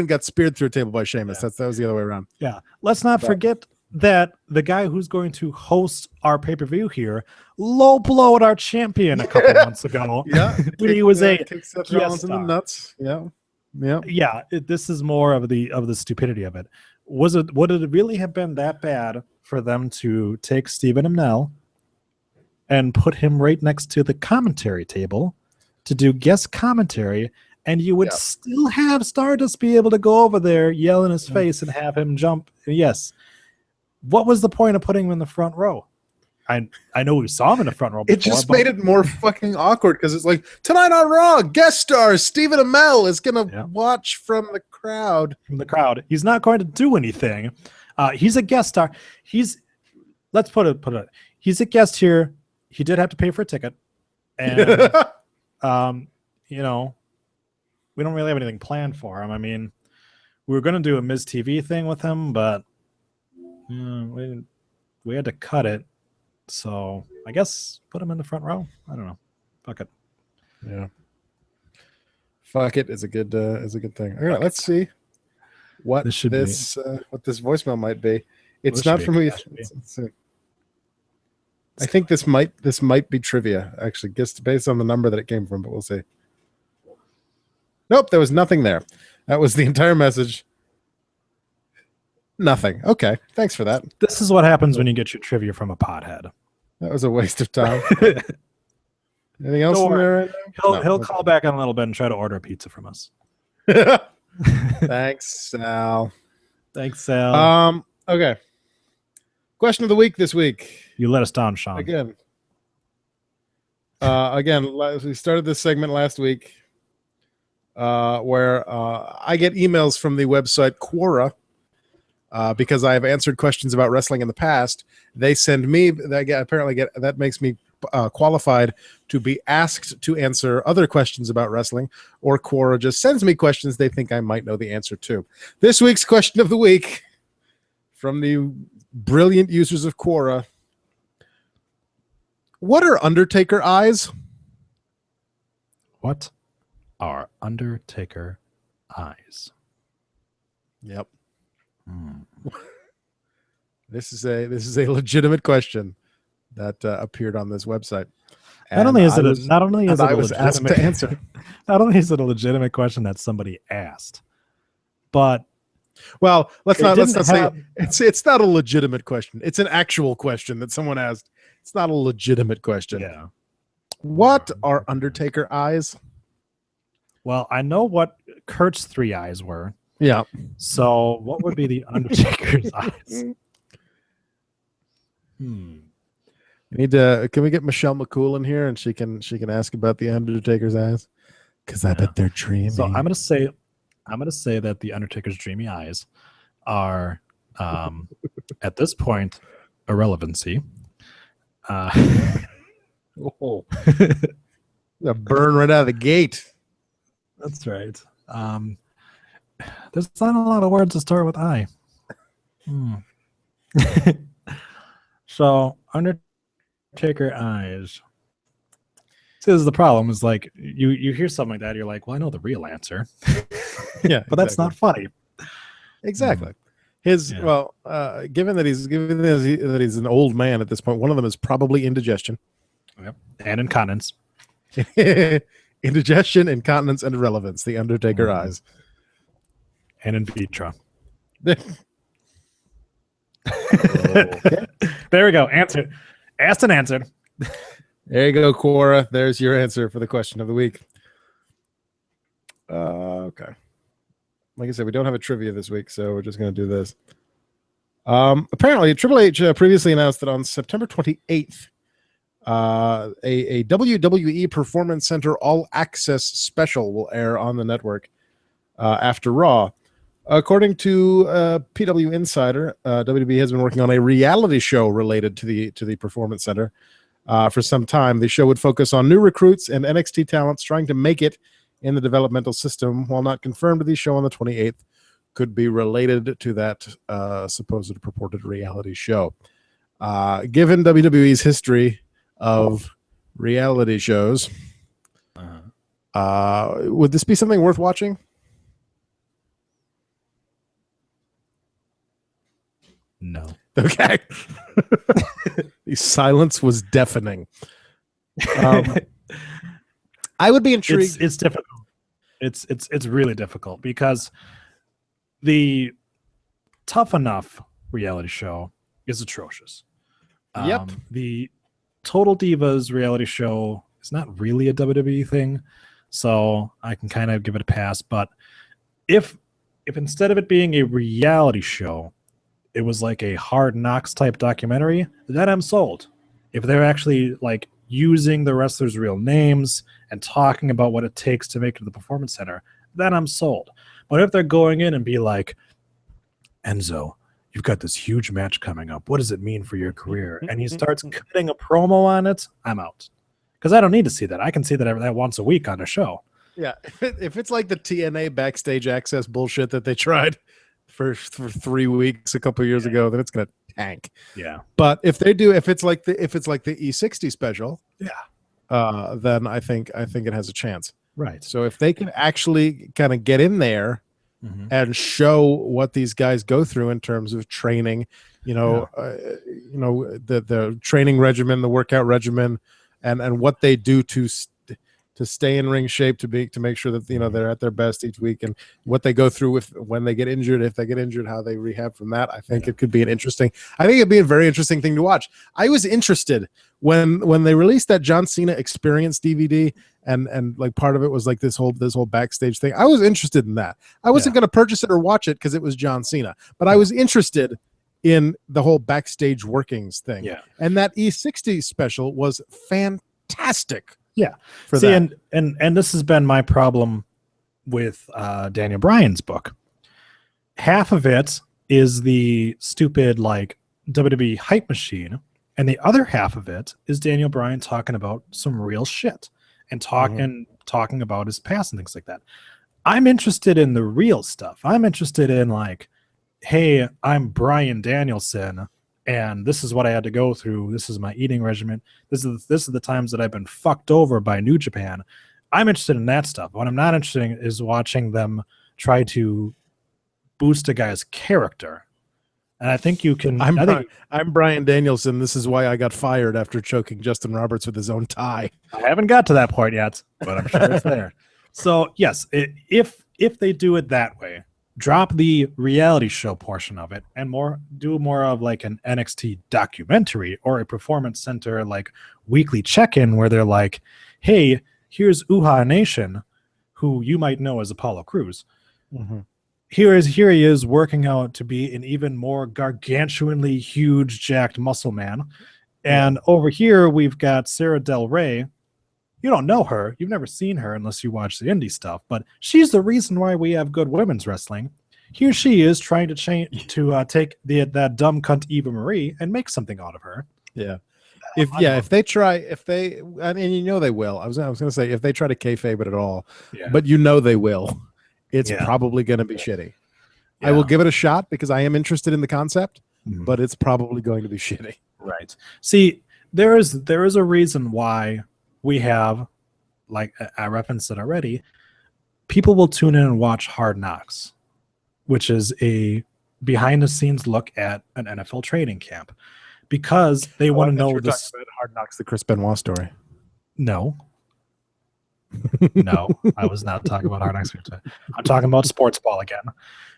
got speared through a table by Sheamus. That was the other way around. Yeah. Let's not forget that the guy who's going to host our pay-per-view here low blowed our champion a couple months ago. Yeah. He was kicked Seth Rollins in the nuts. Yeah. Yeah. Yeah. This is more of the stupidity of it. Would it really have been that bad for them to take Stephen Amell and put him right next to the commentary table to do guest commentary, and you would still have Stardust be able to go over there, yell in his face, and have him jump? Yes. What was the point of putting him in the front row? I know we saw him in the front row before. It just made it more fucking awkward because it's like, tonight on Raw, guest star Stephen Amell is going to watch from the crowd. He's not going to do anything. He's a guest star. Let's put it. He's a guest here. He did have to pay for a ticket, and we don't really have anything planned for him. I mean, we were going to do a Miz TV thing with him, but we had to cut it. So I guess put him in the front row. I don't know. Fuck it. Yeah. Fuck it is a good thing. All right, let's see what this voicemail might be. It's not from me. I think this might be trivia, actually, just based on the number that it came from, but we'll see. Nope, there was nothing there. That was the entire message. Nothing. Okay, thanks for that. This is what happens when you get your trivia from a pothead. That was a waste of time. Anything else in there? He'll call back in a little bit and try to order a pizza from us. Thanks, Sal. Okay. Question of the week this week. You let us down, Sean. Again, Again, we started this segment last week where I get emails from the website Quora because I have answered questions about wrestling in the past. They send me that makes me qualified to be asked to answer other questions about wrestling, or Quora just sends me questions they think I might know the answer to. This week's question of the week from the brilliant users of Quora: what are Undertaker eyes? What are Undertaker eyes? Yep. This is a legitimate question that appeared on this website. Not only is it asked to answer. Not only is it a legitimate question that somebody asked, but well, let's not say it's not a legitimate question. It's an actual question that someone asked. It's not a legitimate question. Yeah. What are Undertaker eyes? Well, I know what Kurt's 3 eyes were. Yeah. So what would be the Undertaker's eyes? We need to. Can we get Michelle McCool in here and she can ask about the Undertaker's eyes? Because I bet they're dreamy. So I'm gonna say that the Undertaker's dreamy eyes are at this point irrelevancy. Oh. A burn right out of the gate. That's right. There's not a lot of words that start with I. So Undertaker eyes. See, this is the problem. Is like you hear something like that, you're like, well, I know the real answer. Yeah, but that's not funny. Exactly. Given that he's an old man at this point, one of them is probably indigestion. Yep. And incontinence. Indigestion, incontinence, and irrelevance. The Undertaker eyes. And in vitro. Okay. There we go. Answered. Asked and answered. There you go, Quora. There's your answer for the question of the week. Okay. Like I said, we don't have a trivia this week, so we're just going to do this. Apparently, Triple H previously announced that on September 28th, a WWE Performance Center All Access special will air on the network after Raw. According to PW Insider, WWE has been working on a reality show related to the Performance Center for some time. The show would focus on new recruits and NXT talents trying to make it in the developmental system. While not confirmed, the show on the 28th could be related to that supposed purported reality show. Given WWE's history of reality shows, would this be something worth watching? No. Okay. The silence was deafening. I would be intrigued. It's difficult. It's really difficult because the Tough Enough reality show is atrocious. Yep. The Total Divas reality show is not really a WWE thing, so I can kind of give it a pass. But if instead of it being a reality show, it was like a Hard Knocks type documentary, then I'm sold. If they're actually like using the wrestlers' real names and talking about what it takes to make it to the Performance Center, then I'm sold. But if they're going in and be like, Enzo, you've got this huge match coming up. What does it mean for your career? And he starts cutting a promo on it, I'm out. Because I don't need to see that. I can see that once a week on a show. Yeah. If it's like the TNA backstage access bullshit that they tried for 3 weeks a couple of years ago, then it's going to tank. Yeah. But if it's like the E60 special, then I think it has a chance. Right. So if they can actually kind of get in there and show what these guys go through in terms of training, the training regimen, the workout regimen, and what they do to stay in ring shape, to make sure that they're at their best each week, and what they go through when they get injured, if they get injured, how they rehab from that. I think it could be it'd be a very interesting thing to watch. I was interested when they released that John Cena Experience DVD, and like part of it was like this whole backstage thing. I was interested in that. I wasn't going to purchase it or watch it because it was John Cena, but I was interested in the whole backstage workings thing. Yeah. And that E60 special was fantastic. fantastic. Yeah. For See, that. and this has been my problem with Daniel Bryan's book. Half of it is the stupid like WWE hype machine, and the other half of it is Daniel Bryan talking about some real shit and talking about his past and things like that. I'm interested in the real stuff. I'm interested in like, hey, I'm Bryan Danielson, and this is what I had to go through. This is my eating regimen. This is the times that I've been fucked over by New Japan. I'm interested in that stuff. What I'm not interested in is watching them try to boost a guy's character. And I think you can. I'm Bryan Danielson. This is why I got fired after choking Justin Roberts with his own tie. I haven't got to that point yet, but I'm sure it's there. So yes, if they do it that way, drop the reality show portion of it and do more of like an NXT documentary or a performance center like weekly check-in where they're like, hey, here's Uhaa Nation, who you might know as Apollo Crews. Mm-hmm. Here he is working out to be an even more gargantuanly huge jacked muscle man. And over here we've got Sarah Del Rey. You don't know her. You've never seen her unless you watch the indie stuff, but she's the reason why we have good women's wrestling. Here she is trying to take that dumb cunt Eva Marie and make something out of her. Yeah. If they try, I mean, you know they will. I was going to say if they try to kayfabe it at all, but you know they will. It's probably going to be shitty. Yeah. I will give it a shot because I am interested in the concept, but it's probably going to be shitty. Right. See, there is a reason why we have, like I referenced it already, people will tune in and watch Hard Knocks, which is a behind-the-scenes look at an NFL training camp, because they want to know this. Hard Knocks, the Chris Benoit story. No, I was not talking about Hard Knocks. I'm talking about sports ball again.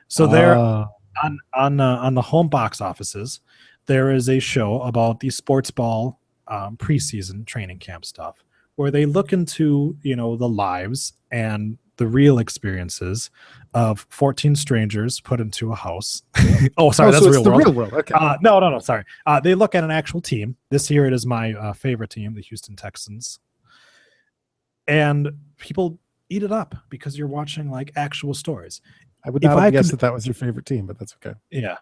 So there, on the home box offices, there is a show about the sports ball preseason training camp stuff, where they look into, the lives and the real experiences of 14 strangers put into a house. Oh, sorry, that's real world. The real world. Okay. No, sorry. They look at an actual team. This year it is my favorite team, the Houston Texans. And people eat it up because you're watching like actual stories. I would not have guessed that was your favorite team, but that's okay. Yeah.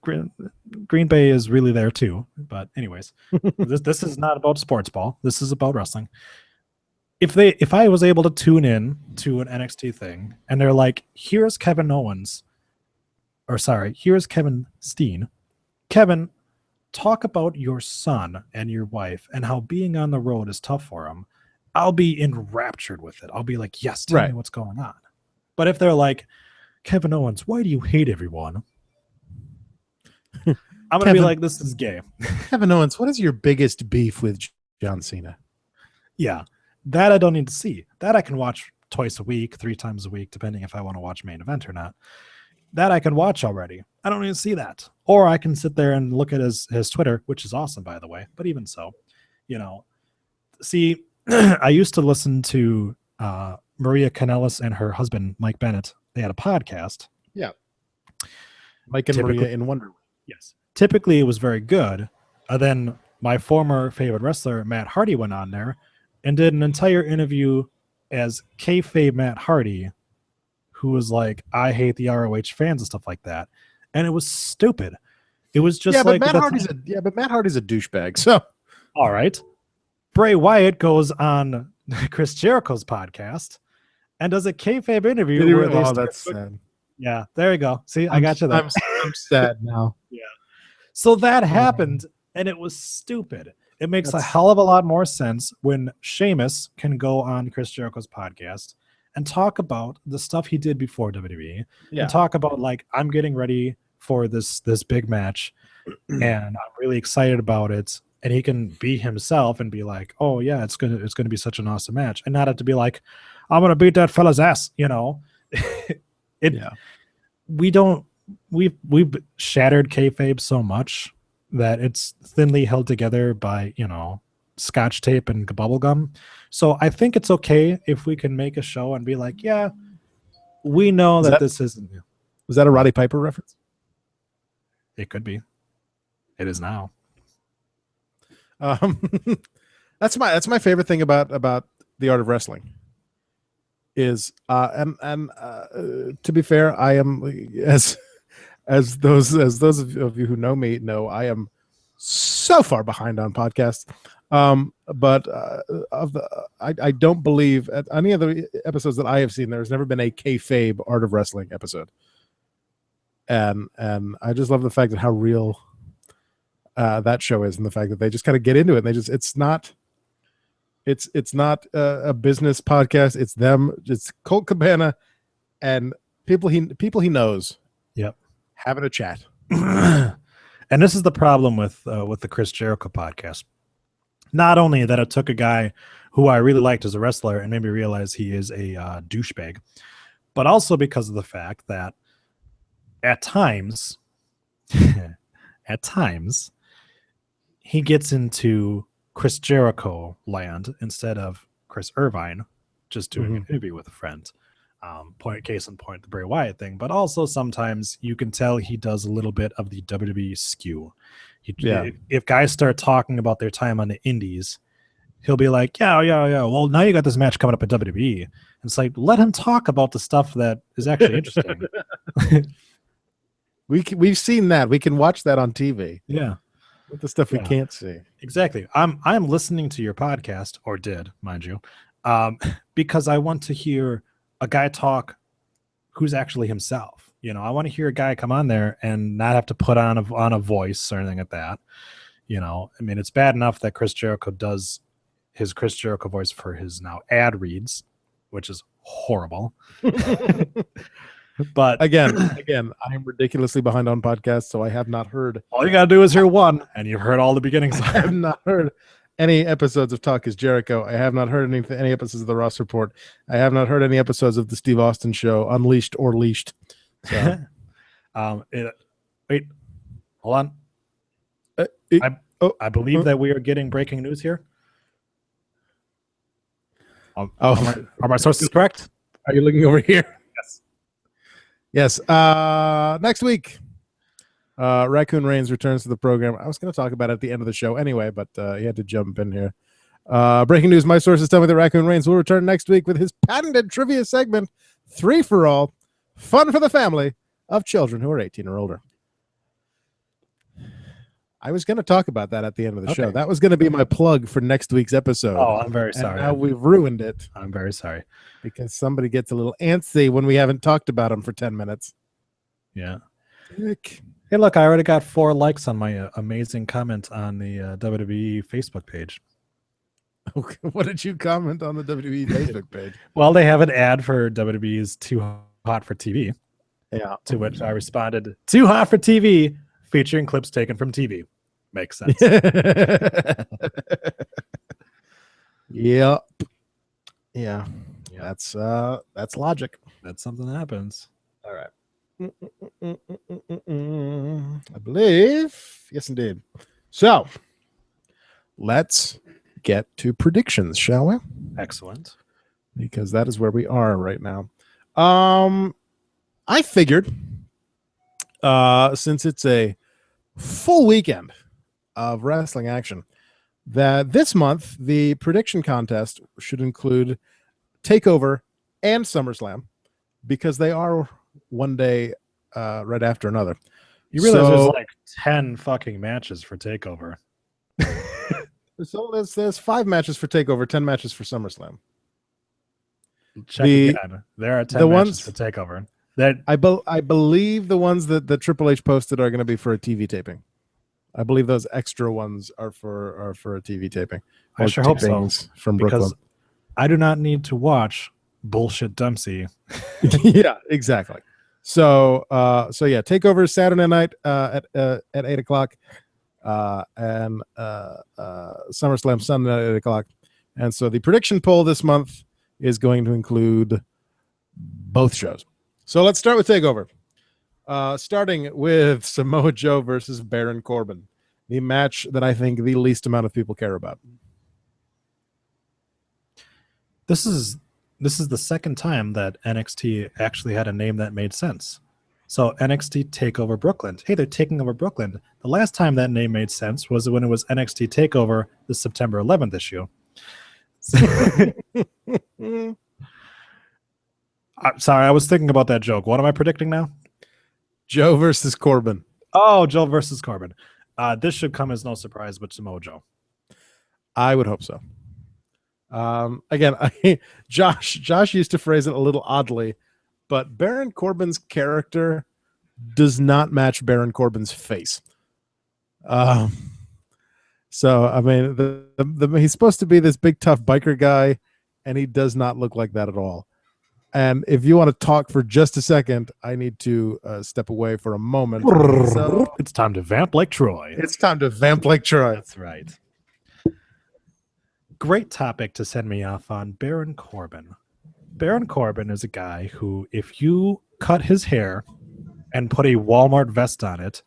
Green Bay is really there too, but anyways, this is not about sports ball. This is about wrestling. If I was able to tune in to an NXT thing and they're like, here's Kevin Steen. Kevin, talk about your son and your wife and how being on the road is tough for him. I'll be enraptured with it. I'll be like, yes, tell me what's going on. But if they're like, Kevin Owens, why do you hate everyone? I'm going to be like, this is gay. Kevin Owens, what is your biggest beef with John Cena? Yeah, that I don't need to see. That I can watch twice a week, 3 times a week, depending if I want to watch main event or not. That I can watch already. I don't need to see that. Or I can sit there and look at his Twitter, which is awesome, by the way. But even so, see, I used to listen to Maria Kanellis and her husband, Mike Bennett. They had a podcast. Yeah. Mike and Maria in Wonder. Yes. Typically, it was very good. Then my former favorite wrestler, Matt Hardy, went on there and did an entire interview as kayfabe Matt Hardy, who was like, I hate the ROH fans and stuff like that. And it was stupid. It was just but Matt Hardy's a douchebag. So, all right. Bray Wyatt goes on Chris Jericho's podcast and does a kayfabe interview. That's sad. Yeah, there you go. See, I got you there. I'm sad now. Yeah. So that happened, and it was stupid. It makes a hell of a lot more sense when Sheamus can go on Chris Jericho's podcast and talk about the stuff he did before WWE, and talk about like, I'm getting ready for this big match, and I'm really excited about it. And he can be himself and be like, oh yeah, it's gonna be such an awesome match, and not have to be like, I'm gonna beat that fella's ass, We've shattered kayfabe so much that it's thinly held together by scotch tape and bubble gum. So I think it's okay if we can make a show and be like, yeah, we know that this isn't. Was that a Roddy Piper reference? It could be. It is now. That's my favorite thing about the art of wrestling. Is and to be fair, I am as those of you who know me know, I am so far behind on podcasts. But I don't believe at any of the episodes that I have seen, there's never been a kayfabe art of wrestling episode. And I just love the fact that how real that show is, and the fact that they just kind of get into it. And it's not a business podcast. It's them. It's Colt Cabana and people he knows. Yep. Having a chat. And this is the problem with the Chris Jericho podcast. Not only that it took a guy who I really liked as a wrestler and made me realize he is a douchebag, but also because of the fact that at times he gets into Chris Jericho land instead of Chris Irvine just doing an interview with a friend. Case in point, the Bray Wyatt thing, but also sometimes you can tell he does a little bit of the WWE skew. If guys start talking about their time on the indies, he'll be like, yeah. Well, now you got this match coming up at WWE. And it's like, let him talk about the stuff that is actually interesting. We've seen that. We can watch that on TV. Yeah. With the stuff we can't see. Exactly. I'm listening to your podcast, or did, mind you, because I want to hear a guy talk who's actually himself. I want to hear a guy come on there and not have to put on a voice or anything like that. I mean, it's bad enough that Chris Jericho does his Chris Jericho voice for his now ad reads, which is horrible. But again, I am ridiculously behind on podcasts, so I have not heard. All you gotta do is hear one, and you've heard all the beginnings. I have not heard any episodes of Talk is Jericho. I have not heard any episodes of the Ross Report. I have not heard any episodes of the Steve Austin Show, Unleashed or Leashed. So. Wait, hold on. I believe that we are getting breaking news here. Are my sources correct? Are you looking over here? Yes. Yes. Next week, Raccoon Reigns returns to the program. I was going to talk about it at the end of the show anyway, but he had to jump in here. Breaking news, my sources tell me that Raccoon Reigns will return next week with his patented trivia segment, 3 for All, fun for the family of children who are 18 or older. I was going to talk about that at the end of the show. That was going to be my plug for next week's episode. Oh, I'm very sorry. And now we've ruined it. I'm very sorry. Because somebody gets a little antsy when we haven't talked about him for 10 minutes. Yeah. Heck. Hey, look, I already got 4 likes on my amazing comment on the WWE Facebook page. Okay. What did you comment on the WWE Facebook page? Well, they have an ad for WWE's Too Hot for TV. Yeah. To which I responded, Too Hot for TV, featuring clips taken from TV. Makes sense. Yep. Yeah. That's logic. That's something that happens. All right. I believe. Yes, indeed. So let's get to predictions, shall we? Excellent. Because that is where we are right now. I figured since it's a full weekend of wrestling action, that this month the prediction contest should include TakeOver and SummerSlam, because they are one day right after another. You realize there's like 10 fucking matches for TakeOver. So there's 5 matches for TakeOver, 10 matches for SummerSlam. Check again. There are 10 matches for TakeOver. That I believe the ones that Triple H posted are going to be for a TV taping. I believe those extra ones are for a TV taping. I sure hope so. From Brooklyn. Because I do not need to watch bullshit Dempsey. Yeah, exactly. So yeah, TakeOver Saturday night at 8:00, and SummerSlam Sunday night at 8:00. And so the prediction poll this month is going to include both shows. So let's start with TakeOver. Starting with Samoa Joe versus Baron Corbin, the match that I think the least amount of people care about. This is the second time that NXT actually had a name that made sense. So NXT Takeover Brooklyn. Hey, they're taking over Brooklyn. The last time that name made sense was when it was NXT Takeover the September 11th issue. I'm sorry, I was thinking about that joke. What am I predicting now? Joe versus Corbin. Oh, Joe versus Corbin. This should come as no surprise, but Samoa Joe. I would hope so. Again, Josh used to phrase it a little oddly, but Baron Corbin's character does not match Baron Corbin's face. So I mean, he's supposed to be this big tough biker guy, and he does not look like that at all. And if you want to talk for just a second, I need to step away for a moment. So It's time to vamp like Troy. it's time to vamp like Troy. That's right. Great topic to send me off on, Baron Corbin. Baron Corbin is a guy who, if you cut his hair and put a Walmart vest on it,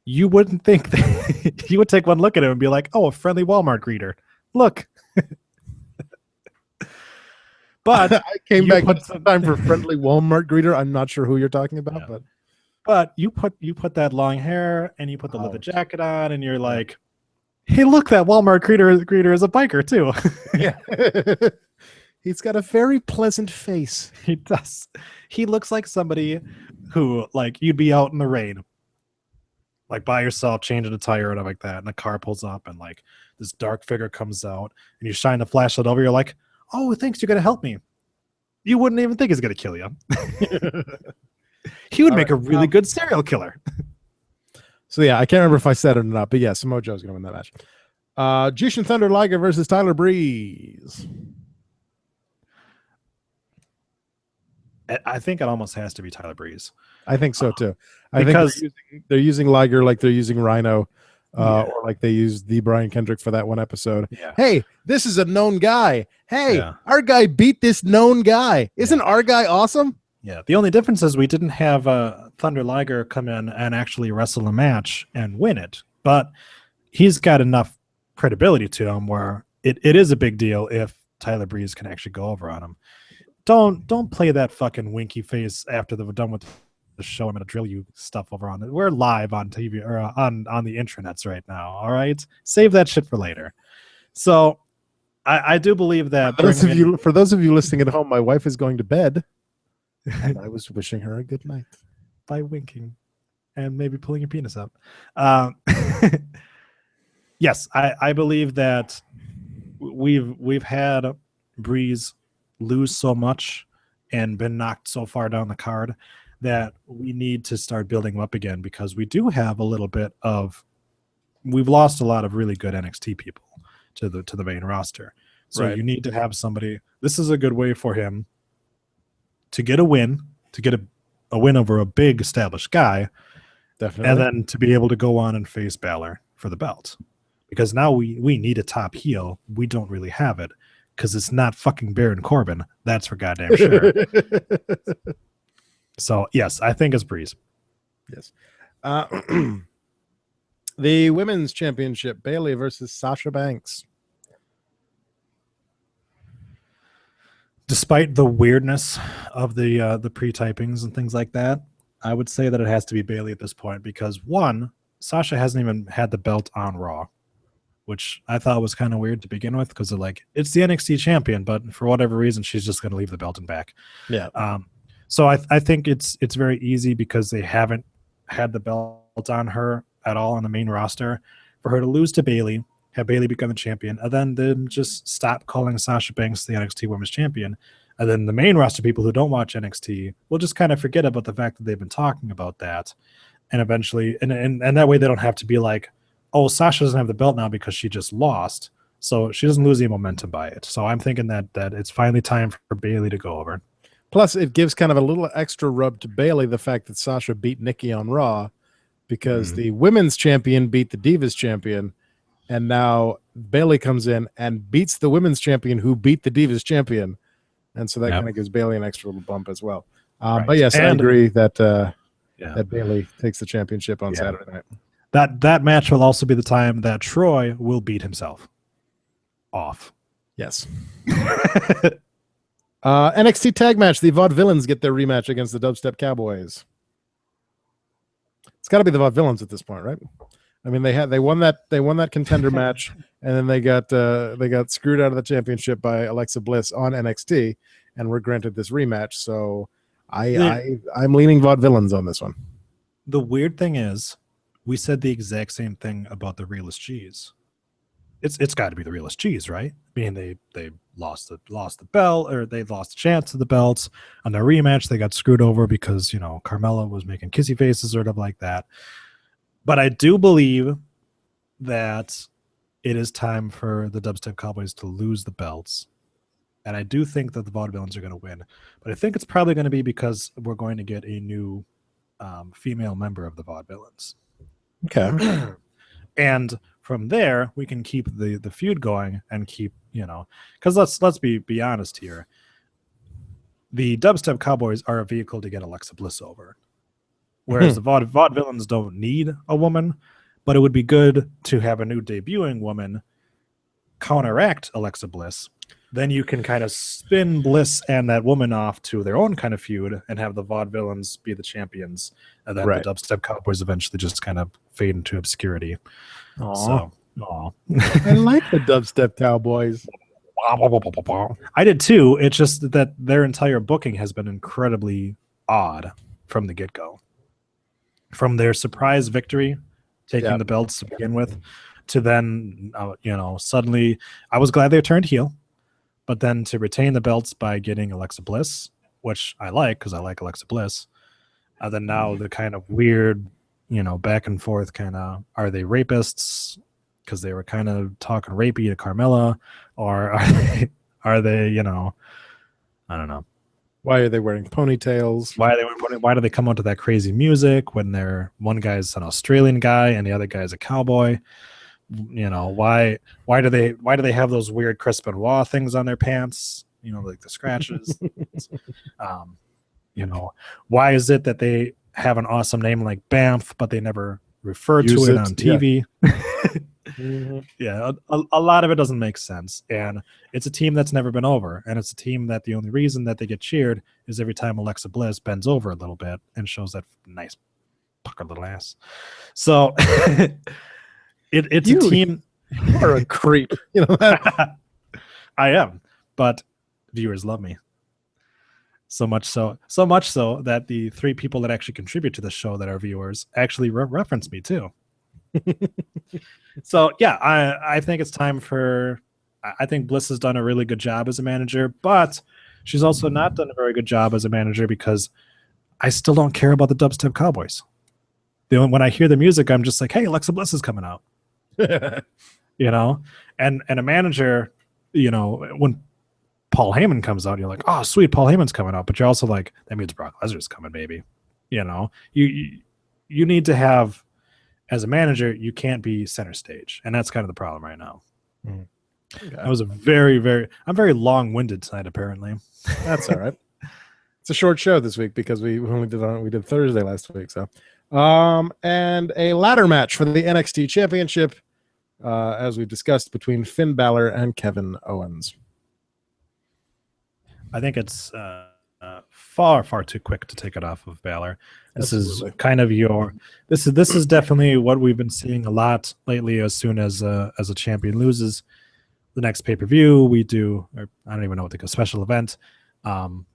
you wouldn't think that you would take one look at him and be like, oh, a friendly Walmart greeter. Look. But I came back time for friendly Walmart greeter. I'm not sure who you're talking about, yeah. But you put that long hair and you put the leather jacket on, and you're like, hey, look, that Walmart greeter is a biker too. Yeah. He's got a very pleasant face. He does. He looks like somebody who, like, you'd be out in the rain, like by yourself, changing a tire and like that, and a car pulls up, and like this dark figure comes out, and you shine the flashlight over. You're like, oh, thanks, you're gonna help me. You wouldn't even think he's gonna kill you. He would make a really good serial killer. So yeah, I can't remember if I said it or not, but yeah, Samoa Joe's gonna win that match. Jushin Thunder Liger versus Tyler Breeze. I think it almost has to be Tyler Breeze. I think so too. I think they're using Liger like they're using Rhino, or like they used the Brian Kendrick for that one episode. Yeah. Hey, this is a known guy. Hey, our guy beat this known guy. Isn't our guy awesome? Yeah. The only difference is we didn't have Thunder Liger come in and actually wrestle a match and win it, but he's got enough credibility to him where it is a big deal if Tyler Breeze can actually go over on him. Don't play that fucking winky face after we're done with the show. I'm gonna drill you stuff over on it. We're live on TV or on the intranets right now. All right, save that shit for later. So I do believe that for those of you listening at home, my wife is going to bed, and I was wishing her a good night by winking and maybe pulling your penis up. Yes, I believe that we've had Breeze lose so much and been knocked so far down the card that we need to start building him up again, because we do have a little bit of, we've lost a lot of really good NXT people to the main roster. So you need to have somebody. This is a good way for him to get a win, to get a win over a big established guy, definitely, and then to be able to go on and face Balor for the belt. Because now we need a top heel. We don't really have it, because it's not fucking Baron Corbin. That's for goddamn sure. So, yes, I think it's Breeze. Yes. The Women's Championship, Bayley versus Sasha Banks. Despite the weirdness of the pre-typings and things like that, I would say that it has to be Bayley at this point, because, one, Sasha hasn't even had the belt on Raw, which I thought was kind of weird to begin with, because they're like, it's the NXT champion, but for whatever reason, she's just going to leave the belt and back. Yeah. So I think it's very easy, because they haven't had the belt on her at all on the main roster, for her to lose to Bayley, have Bayley become the champion, and then them just stop calling Sasha Banks the NXT Women's Champion. And then the main roster people who don't watch NXT will just kind of forget about the fact that they've been talking about that. And eventually, and that way they don't have to be like, oh, Sasha doesn't have the belt now because she just lost. So she doesn't lose any momentum by it. So I'm thinking that it's finally time for Bayley to go over. Plus, it gives kind of a little extra rub to Bayley, the fact that Sasha beat Nikki on Raw, because the women's champion beat the Divas champion, and now Bayley comes in and beats the women's champion who beat the Divas champion. And so that kind of gives Bayley an extra little bump as well. But yes, I agree that that Bayley takes the championship on Saturday night. That match will also be the time that Troy will beat himself off. Yes. NXT tag match. The Vaudevillains get their rematch against the Dubstep Cowboys. got to be the Vaudevillains at this point, right? I mean, they won that contender match, and then they got screwed out of the championship by Alexa Bliss on NXT, and were granted this rematch. So I'm leaning Vaudevillains on this one. The weird thing is, we said the exact same thing about the Realist G's. It's got to be the Realist G's, right? Being they lost the belt, or they lost the chance to the belts on their rematch. They got screwed over because Carmella was making kissy faces or stuff like that. But I do believe that it is time for the Dubstep Cowboys to lose the belts. And I do think that the Vaudevillains are going to win. But I think it's probably going to be because we're going to get a new female member of the Vaudevillains. Okay. And from there, we can keep the feud going and keep, because let's be honest here. The Dubstep Cowboys are a vehicle to get Alexa Bliss over. Whereas the Vaudevillains don't need a woman, but it would be good to have a new debuting woman counteract Alexa Bliss. Then you can kind of spin Bliss and that woman off to their own kind of feud and have the Vaudevillains be the champions. And then the Dubstep Cowboys eventually just kind of fade into obscurity. Aww. So, I like the Dubstep Cowboys. I did too. It's just that their entire booking has been incredibly odd from the get-go. From their surprise victory, taking the belts to begin with, to then, suddenly, I was glad they turned heel, but then to retain the belts by getting Alexa Bliss, which I like because I like Alexa Bliss, and then now the kind of weird, back and forth kind of, are they rapists? Because they were kind of talking rapey to Carmella, or are they, I don't know. Why are they wearing ponytails? Why do they come out to that crazy music when one guy's an Australian guy and the other guy's a cowboy? Why do they have those weird Chris Benoit things on their pants? Like the scratches. Why is it that they have an awesome name like Banff, but they never refer to it on TV? Yeah, a lot of it doesn't make sense, and it's a team that's never been over, and it's a team that the only reason that they get cheered is every time Alexa Bliss bends over a little bit and shows that nice puckered little ass. So it's a team. You're a creep. That. I am, but viewers love me so much so that the 3 people that actually contribute to the show that are viewers actually reference me too. So yeah, I think it's time for. I think Bliss has done a really good job as a manager, but she's also not done a very good job as a manager because I still don't care about the Dubstep Cowboys. When I hear the music, I'm just like, hey, Alexa Bliss is coming out. And a manager, when Paul Heyman comes out, you're like, oh sweet, Paul Heyman's coming out, but you're also like, that means Brock Lesnar's coming, baby. You need to have. As a manager, you can't be center stage, and that's kind of the problem right now. Okay. I was I'm very long-winded tonight, apparently. That's all right. It's a short show this week because we did Thursday last week. So, and a ladder match for the NXT Championship, as we discussed, between Finn Balor and Kevin Owens. I think it's far too quick to take it off of Balor. This is kind of this is definitely what we've been seeing a lot lately. As soon as a champion loses, the next pay-per-view we do, or I don't even know what they call, special event.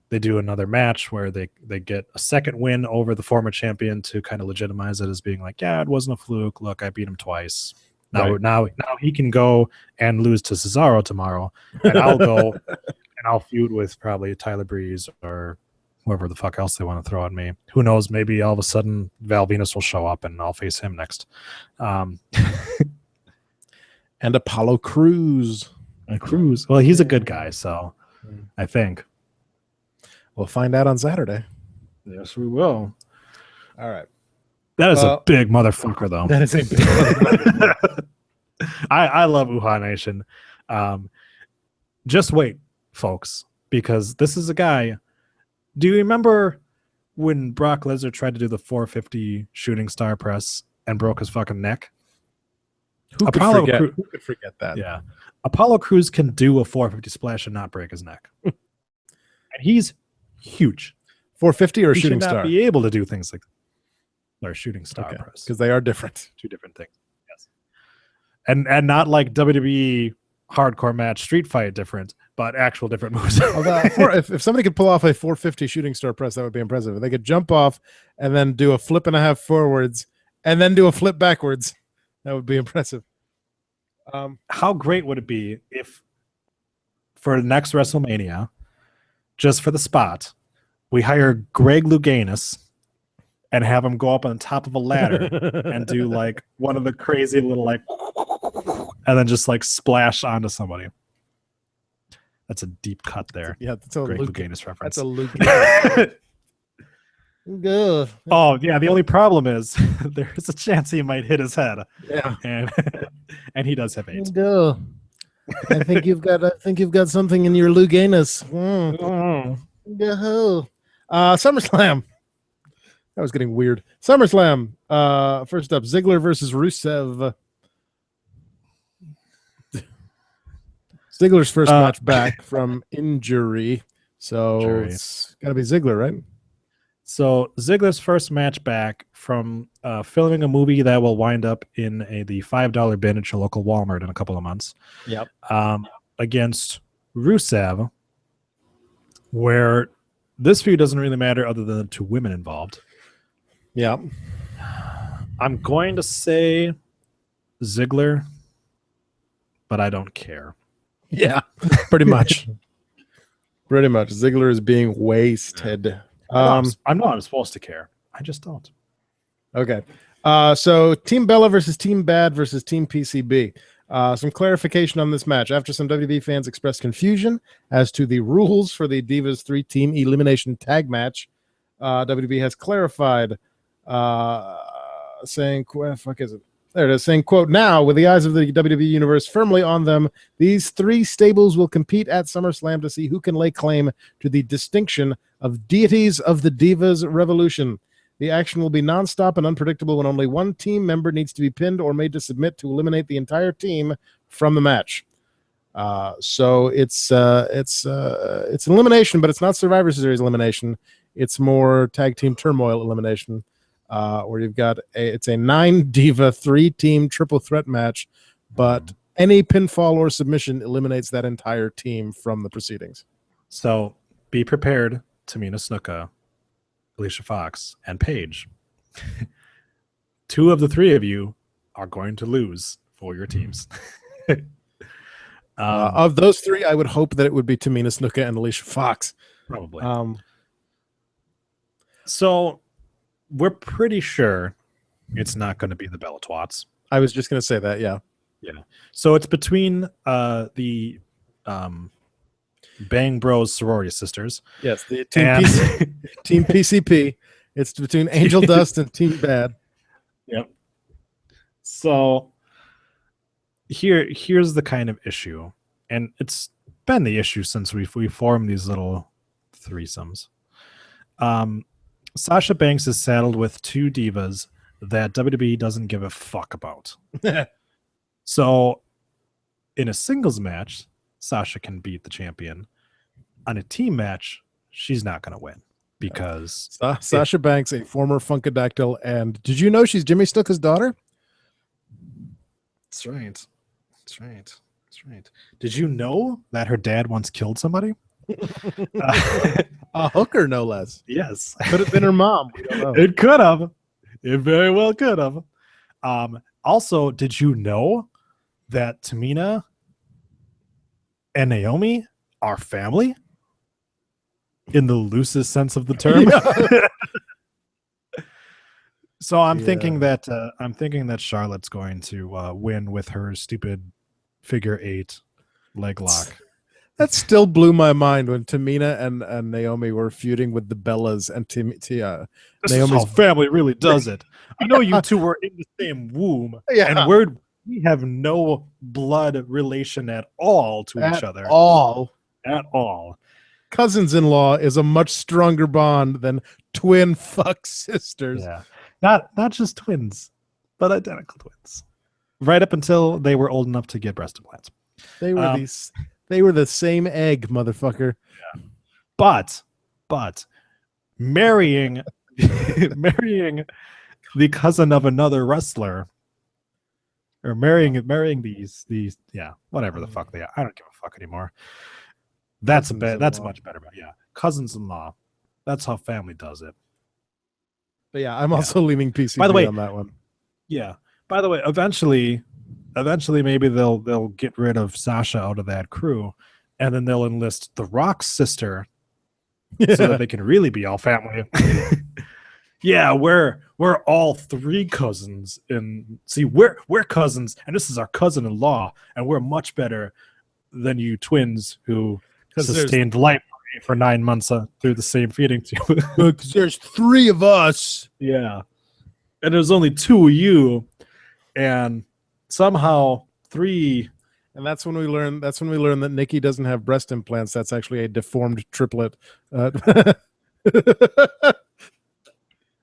They do another match where they get a second win over the former champion to kind of legitimize it as being like, yeah, it wasn't a fluke. Look, I beat him twice. Now he can go and lose to Cesaro tomorrow, and I'll go and I'll feud with probably Tyler Breeze or whoever the fuck else they want to throw at me. Who knows? Maybe all of a sudden Val Venus will show up and I'll face him next. And Apollo Crews. Well, he's a good guy, so I think. We'll find out on Saturday. Yes, we will. All right. That is a big motherfucker, though. That is a big motherfucker. I love Uhaa Nation. Just wait, folks, because this is a guy. Do you remember when Brock Lesnar tried to do the 450 shooting star press and broke his fucking neck? Who could forget that? Yeah. Apollo Crews can do a 450 splash and not break his neck. And he's huge. 450 or he shooting should not star? Be able to do things like or shooting star press. Because they are different. Two different things. Yes. And not like WWE hardcore match street fight different, but actual different moves. If somebody could pull off a 450 shooting star press, that would be impressive. If they could jump off and then do a flip and a half forwards and then do a flip backwards, that would be impressive. How great would it be if for the next WrestleMania, just for the spot, we hire Greg Louganis and have him go up on the top of a ladder and do like one of the crazy little like, and then just like splash onto somebody. That's a deep cut there. Yeah, that's a Greg Louganis reference. That's a Louganis. Good. Oh yeah, the only problem is there's a chance he might hit his head. Yeah, and he does have AIDS. Go. I think you've got something in your Louganis. Go. SummerSlam. That was getting weird. SummerSlam. First up, Ziggler versus Rusev. Ziggler's first match back from injury, so it's got to be Ziggler, right? So Ziggler's first match back from filming a movie that will wind up in the $5 bin at your local Walmart in a couple of months. Yep. Against Rusev, where this feud doesn't really matter other than the two women involved. Yeah. I'm going to say Ziggler, but I don't care. Yeah, pretty much. Pretty much. Ziggler is being wasted. I know I'm supposed to care. I just don't. Okay. So Team Bella versus Team Bad versus Team PCB. Some clarification on this match. After some WWE fans expressed confusion as to the rules for the Divas 3-team elimination tag match, WWE has clarified, saying, fuck is it? There it is, saying, quote, now, with the eyes of the WWE Universe firmly on them, these three stables will compete at SummerSlam to see who can lay claim to the distinction of deities of the Divas Revolution. The action will be nonstop and unpredictable when only one team member needs to be pinned or made to submit to eliminate the entire team from the match. So it's an elimination, but it's not Survivor Series elimination. It's more tag team turmoil elimination. Where you've got it's a 9 diva 3-team triple threat match, but any pinfall or submission eliminates that entire team from the proceedings. So be prepared, Tamina Snuka, Alicia Fox, and Paige. 2 of the 3 of you are going to lose for your teams. Of those 3, I would hope that it would be Tamina Snuka and Alicia Fox. Probably. So we're pretty sure it's not going to be the Bella Twats. I was just going to say that, yeah. Yeah. So it's between the Bang Bros sorority sisters. Yes, the Team PCP. It's between Angel Dust and Team Bad. Yep. So here's the kind of issue, and it's been the issue since we formed these little threesomes. Sasha Banks is saddled with 2 divas that WWE doesn't give a fuck about. So in a singles match, Sasha can beat the champion. On a team match, she's not going to win because Sasha Banks, a former Funkadactyl, and did you know she's Jimmy Snuka's daughter? That's right. That's right. That's right. Did you know that her dad once killed somebody? A hooker, no less. Yes. Could have been her mom. We don't know. It could have. It very well could have. Also, did you know that Tamina and Naomi are family? In the loosest sense of the term. So I'm thinking that Charlotte's going to win with her stupid figure 8 leg lock. That still blew my mind when Tamina and Naomi were feuding with the Bellas and Naomi's family really does it. I know you two were in the same womb, and we have no blood relation at all to each other. At all. Cousins-in-law is a much stronger bond than twin fuck sisters. Yeah, not just twins, but identical twins. Right up until they were old enough to get breast implants. They were They were the same egg, motherfucker. Yeah. But marrying the cousin of another wrestler, or marrying these whatever the fuck they are. I don't give a fuck anymore. That's that's much better. But yeah, cousins-in-law. That's how family does it. But yeah, I'm also leaning PCB By the way, on that one. Yeah. By the way, eventually maybe they'll get rid of Sasha out of that crew, and then they'll enlist The Rock's sister so that they can really be all family. Yeah, we're all three cousins, and see, we're cousins, and this is our cousin-in-law, and we're much better than you twins who sustained life for 9 months through the same feeding tube. Because there's 3 of us. Yeah, and there's only 2 of you, and somehow 3. And that's when we learn that Nikki doesn't have breast implants. That's actually a deformed triplet.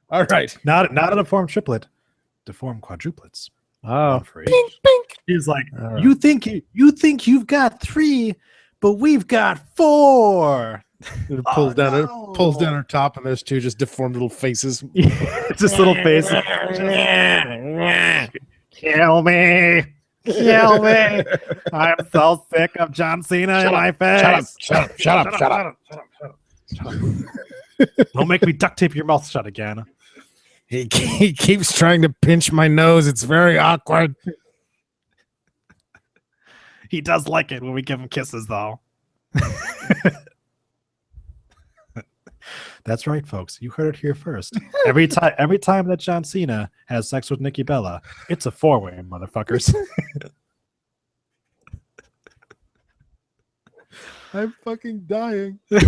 All right, not a deformed triplet, deformed quadruplets. Oh, Pink. He's like, right. you think you've got 3, but we've got 4. It pulls down her top, and there's 2 just deformed little faces. Just little faces. Kill me. I'm so sick of John Cena in my face. Shut up. Don't make me duct tape your mouth shut again. He keeps trying to pinch my nose. It's very awkward. He does like it when we give him kisses, though. That's right, folks. You heard it here first. Every time that John Cena has sex with Nikki Bella, it's a 4-way, motherfuckers. I'm fucking dying. Oh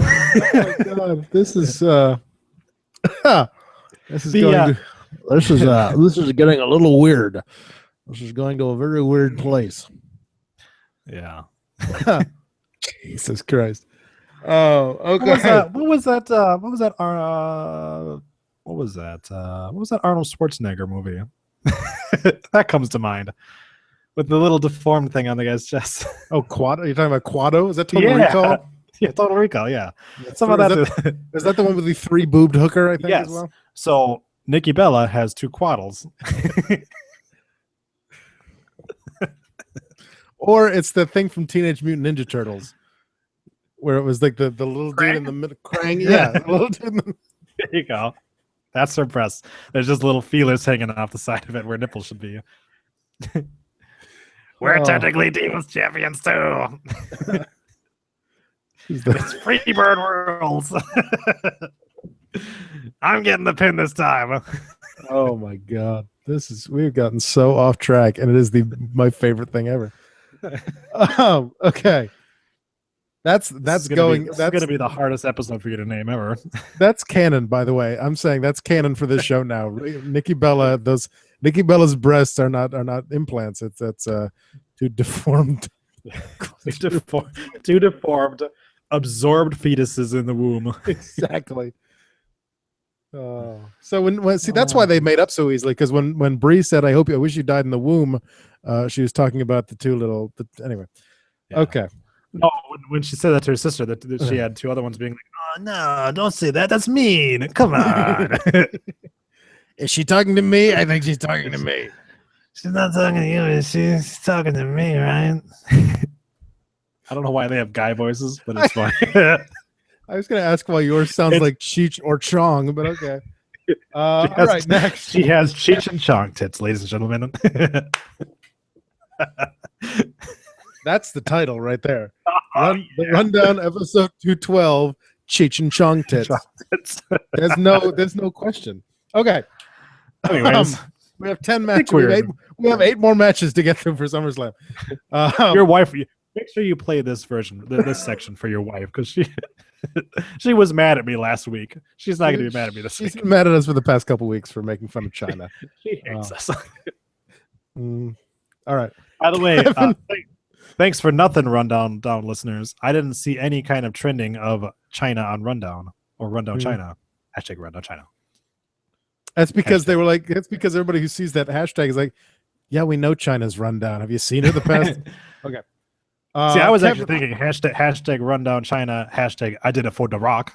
my god, this is this is getting a little weird. This is going to a very weird place. Yeah. Jesus Christ. Oh, okay. What was that Arnold Schwarzenegger movie? That comes to mind. With the little deformed thing on the guy's chest. Oh, Quad? Are you talking about Quado? Is that Total Recall? Yeah, Total Recall, yeah. Some of that. Is that the one with the 3-boobed hooker, I think, yes. as well? So Nikki Bella has 2 quaddles. Or it's the thing from Teenage Mutant Ninja Turtles, where it was like the little dude in the middle. Krang, yeah. The little dude There you go. That's her breast. There's just little feelers hanging off the side of it where nipples should be. We're technically Divas champions too. It's Freebird Worlds. I'm getting the pin this time. Oh my god, we've gotten so off track, and it is my favorite thing ever. Okay, that's going to be the hardest episode for you to name ever. That's canon, by the way. I'm saying that's canon for this show now. Nikki Bella's breasts are not implants. That's 2 deformed, two deformed, absorbed fetuses in the womb. Exactly. So when that's why they made up so easily, because when Bree said, I wish you died in the womb, she was talking about the 2 little. Anyway, yeah. Okay. No, when she said that to her sister, that she had 2 other ones being like, "Oh no, don't say that. That's mean. Come on." Is she talking to me? I think she's talking to me. She's not talking to you. She's talking to me, right? I don't know why they have guy voices, but it's fine. I was going to ask why yours sounds like Cheech or Chong, but okay. All right, next. She has Cheech and Chong tits, ladies and gentlemen. That's the title right there. The Rundown episode 212, Cheech and Chong tits. There's no question. Okay. Anyways, we have 10 matches. We have 8 more matches to get through for SummerSlam. Your wife, make sure you play this version, this section for your wife, because she was mad at me last week. She's not going to be mad at me this week. She's been mad at us for the past couple weeks for making fun of China. She hates us. All right. By the way, thanks for nothing, Rundown listeners. I didn't see any kind of trending of China on Rundown or Rundown China. # Rundown China. That's because they were like, that's because everybody who sees that hashtag is like, yeah, we know China's rundown. Have you seen her the past? Okay. See, I was actually thinking hashtag Rundown China, # I did it for The Rock.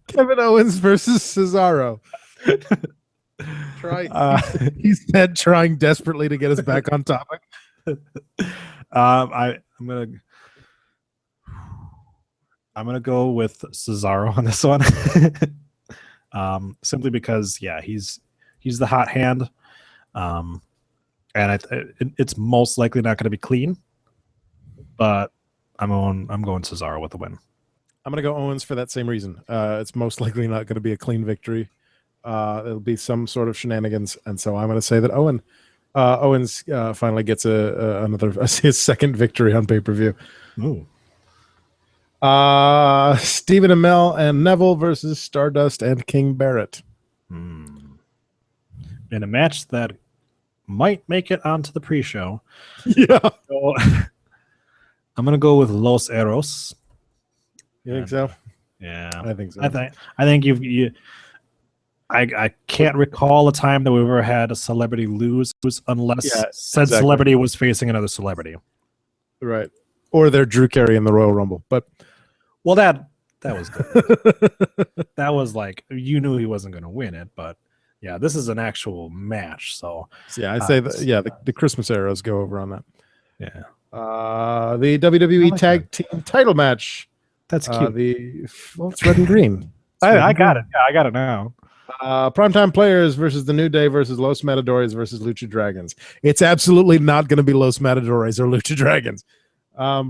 Kevin Owens versus Cesaro. He said trying desperately to get us back on topic. I'm gonna go with Cesaro on this one. Simply because he's the hot hand. And it's most likely not going to be clean, but I'm going Cesaro with the win. I'm going to go Owens for that same reason. It's most likely not going to be a clean victory. It'll be some sort of shenanigans, and so I'm going to say that Owens finally gets his second victory on pay-per-view. Ooh. Stephen Amell and Neville versus Stardust and King Barrett. In a match that might make it onto the pre-show. Yeah. So, I'm going to go with Los Eros. You think so? Yeah. I think so. I think I can't recall a time that we've ever had a celebrity lose unless said celebrity was facing another celebrity. Right. Or they're Drew Carey in the Royal Rumble. But that was good. That was like, you knew he wasn't going to win it, but yeah, this is an actual match. So yeah, I'd say the Christmas arrows go over on that. Yeah. The WWE Tag Team title match. That's cute. It's red and green. I got it. Yeah, I got it now. Primetime Players versus The New Day versus Los Matadores versus Lucha Dragons. It's absolutely not going to be Los Matadores or Lucha Dragons. I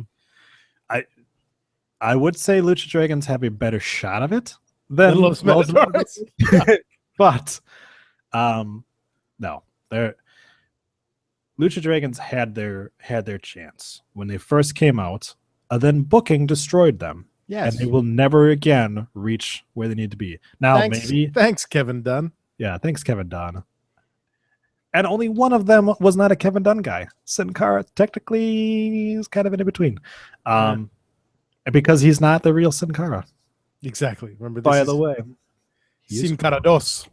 would say Lucha Dragons have a better shot of it than Los Matadores. But no, Lucha Dragons had their chance when they first came out. Then booking destroyed them. Yes. And they will never again reach where they need to be. Now, Thanks, Kevin Dunn. Yeah, thanks, Kevin Dunn. And only one of them was not a Kevin Dunn guy. Sin Cara technically is kind of in between. Because he's not the real Sin Cara. Exactly. Remember this. By the way, Sin Cara dos.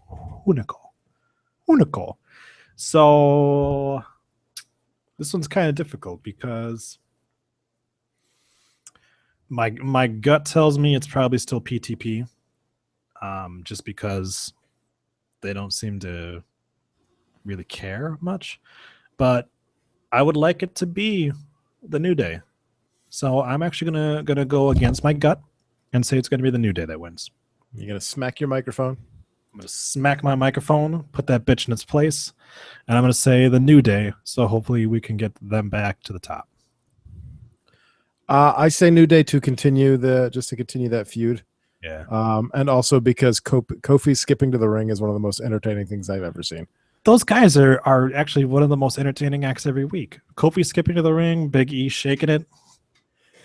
Unico. So this one's kind of difficult because my gut tells me it's probably still PTP, just because they don't seem to really care much. But I would like it to be the New Day, so I'm actually gonna go against my gut and say it's gonna be the New Day that wins. You're gonna smack your microphone. I'm gonna smack my microphone, put that bitch in its place, and I'm gonna say the New Day. So hopefully we can get them back to the top. I say New Day to continue that feud. Yeah. And also because Kofi skipping to the ring is one of the most entertaining things I've ever seen. Those guys are actually one of the most entertaining acts every week. Kofi skipping to the ring, Big E shaking it.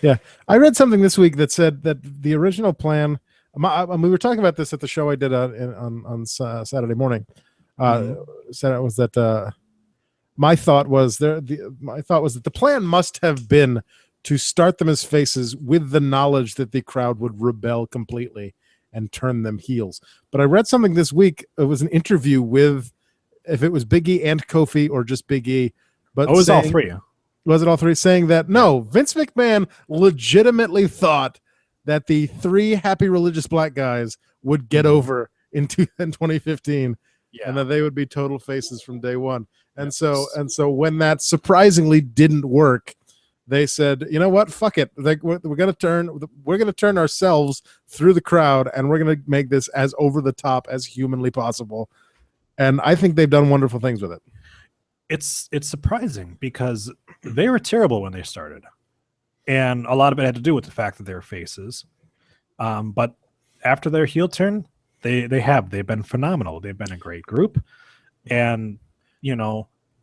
Yeah. I read something this week that said that the original plan, we were talking about this at the show I did on Saturday morning. Said it was that my thought was that the plan must have been to start them as faces with the knowledge that the crowd would rebel completely and turn them heels. But I read something this week. It was an interview with, if it was Big E and Kofi or just Big E. But it was all three. Was it all three? Saying that, no, Vince McMahon legitimately thought that the three happy religious black guys would get over in 2015 and that they would be total faces from day one. And so when that surprisingly didn't work, they said, you know what? Fuck it. Like we're gonna turn ourselves through the crowd, and we're gonna make this as over the top as humanly possible. And I think they've done wonderful things with it. It's surprising because they were terrible when they started, and a lot of it had to do with the fact that they were faces. But after their heel turn, they've been phenomenal. They've been a great group, and you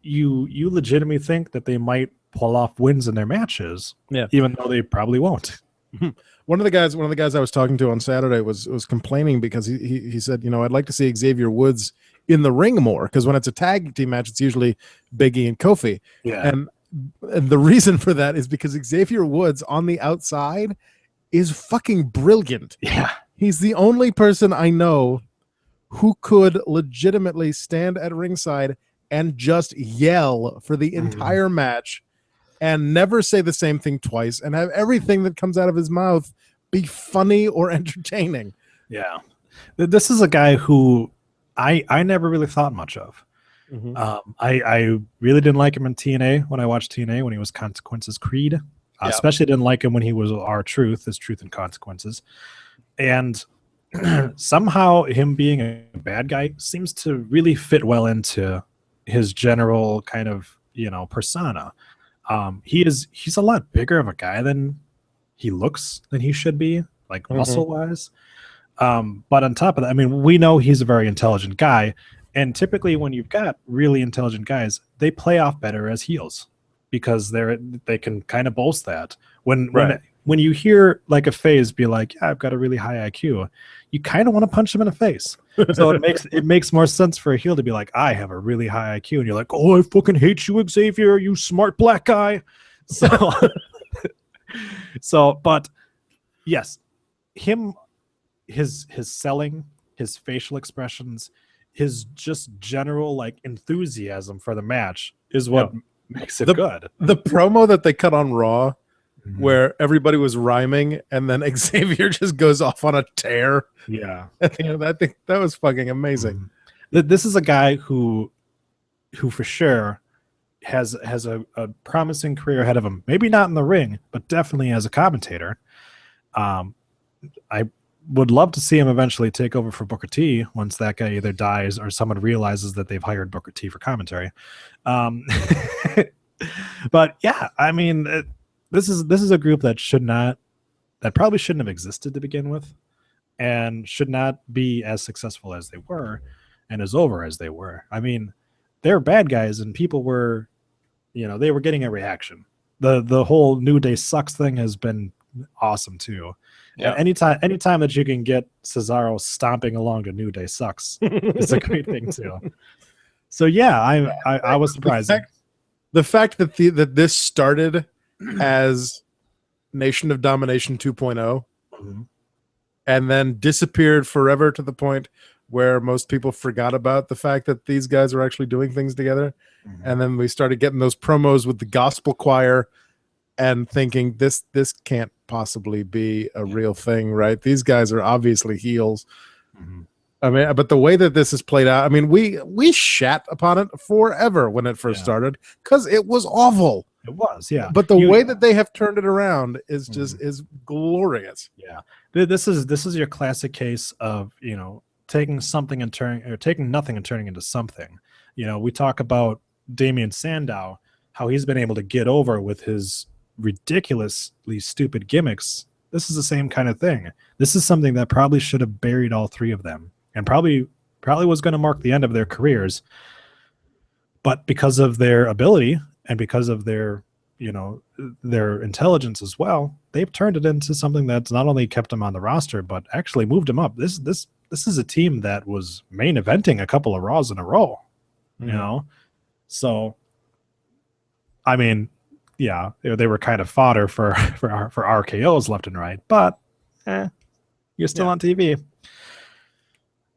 legitimately think that they might pull off wins in their matches, even though they probably won't. One of the guys I was talking to on Saturday was complaining because he said, I'd like to see Xavier Woods in the ring more, because when it's a tag team match, it's usually Big E and Kofi. Yeah. And the reason for that is because Xavier Woods on the outside is fucking brilliant. Yeah. He's the only person I know who could legitimately stand at ringside and just yell for the entire match and never say the same thing twice and have everything that comes out of his mouth be funny or entertaining. Yeah. This is a guy who I never really thought much of. Mhm. I really didn't like him in TNA when I watched TNA when he was Consequences Creed. Yeah. Especially didn't like him when he was R-Truth, his Truth and Consequences. And somehow him being a bad guy seems to really fit well into his general kind of, persona. He's a lot bigger of a guy than he looks than he should be, like muscle wise. But on top of that, I mean, we know he's a very intelligent guy. And typically when you've got really intelligent guys, they play off better as heels because they can kind of boast that. When you hear like a phase be like, yeah, I've got a really high IQ, you kind of want to punch him in the face. So it makes more sense for a heel to be like, I have a really high IQ, and you're like, oh, I fucking hate you, Xavier, you smart black guy. But yes, his selling, his facial expressions, his just general like enthusiasm for the match is what makes it good. The promo that they cut on Raw, where everybody was rhyming, and then Xavier just goes off on a tear. Yeah, I think that was fucking amazing. This is a guy who for sure has a promising career ahead of him. Maybe not in the ring, but definitely as a commentator. I would love to see him eventually take over for Booker T once that guy either dies or someone realizes that they've hired Booker T for commentary. But yeah, I mean, this is a group that probably shouldn't have existed to begin with, and should not be as successful as they were, and as over as they were. I mean, they're bad guys, and people were, they were getting a reaction. The whole New Day sucks thing has been awesome too. Yeah. Anytime that you can get Cesaro stomping along to New Day sucks, it's a great thing too. So yeah, I was surprised. The fact that this started as Nation of Domination 2.0 and then disappeared forever to the point where most people forgot about the fact that these guys are actually doing things together. And then we started getting those promos with the gospel choir and thinking this can't possibly be a real thing, right? These guys are obviously heels. I mean, but the way that this is played out, I mean, we shat upon it forever when it first started because it was awful. It was, yeah. But the way that they have turned it around is just is glorious. Yeah, this is your classic case of taking something and taking nothing and turning into something. We talk about Damian Sandow, how he's been able to get over with his ridiculously stupid gimmicks. This is the same kind of thing. This is something that probably should have buried all three of them, and probably was going to mark the end of their careers. But because of their ability and because of their intelligence as well, they've turned it into something that's not only kept them on the roster, but actually moved them up. This is a team that was main eventing a couple of Raws in a row, So, I mean, yeah, they were kind of fodder for RKOs left and right, but you're still on TV.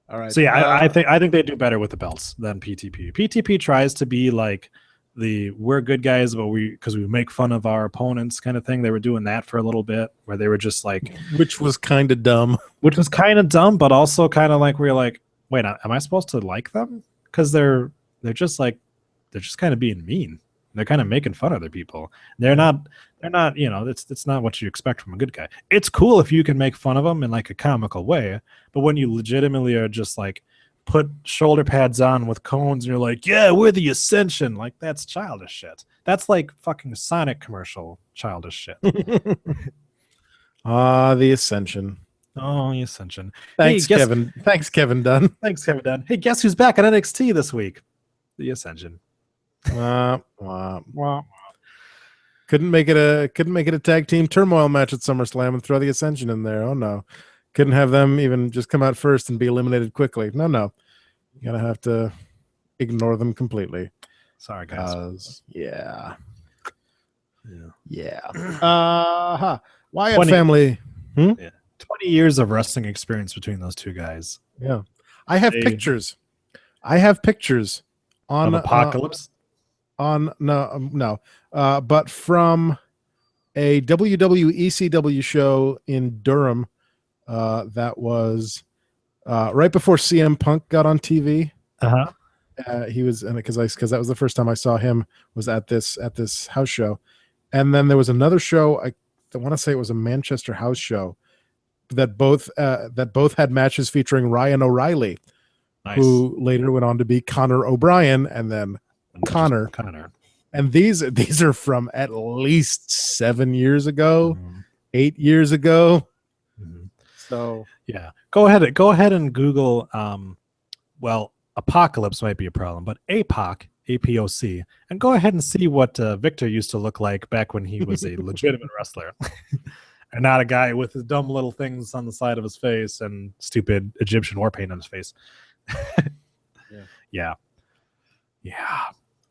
All right. So yeah, I think they do better with the belts than PTP. PTP tries to be like we're good guys, but because we make fun of our opponents kind of thing. They were doing that for a little bit, where they were just like, which was kind of dumb, but also kind of like we're like, wait, am I supposed to like them? Because they're just kind of being mean. They're kind of making fun of other people. They're not, it's not what you expect from a good guy. It's cool if you can make fun of them in like a comical way, but when you legitimately are just like put shoulder pads on with cones and you're like, yeah, we're the Ascension, like that's childish shit. That's like fucking Sonic commercial childish shit. The Ascension. Oh, the Ascension. Thanks, Kevin. Thanks, Kevin Dunn. Thanks, Kevin Dunn. Hey, guess who's back at NXT this week? The Ascension. Couldn't make it a tag team turmoil match at SummerSlam and throw the Ascension in there. Oh no, couldn't have them even just come out first and be eliminated quickly. No, you gotta have to ignore them completely. Sorry, guys. Yeah. Wyatt 20, family. 20 years of wrestling experience between those two guys. Yeah, I have pictures on Apocalypse. But from a WWECW show in Durham That was right before CM Punk got on TV. He was, and because that was the first time I saw him, was at this house show. And then there was another show. I want to say it was a Manchester house show that both had matches featuring Ryan O'Reilly, who later went on to be Connor O'Brien, and then Connor. And these are from at least 7 years ago, 8 years ago. So yeah, go ahead and Google. Well, Apocalypse might be a problem, but APOC, APOC, and go ahead and see what Victor used to look like back when he was a legitimate wrestler, and not a guy with his dumb little things on the side of his face and stupid Egyptian war paint on his face. Yeah.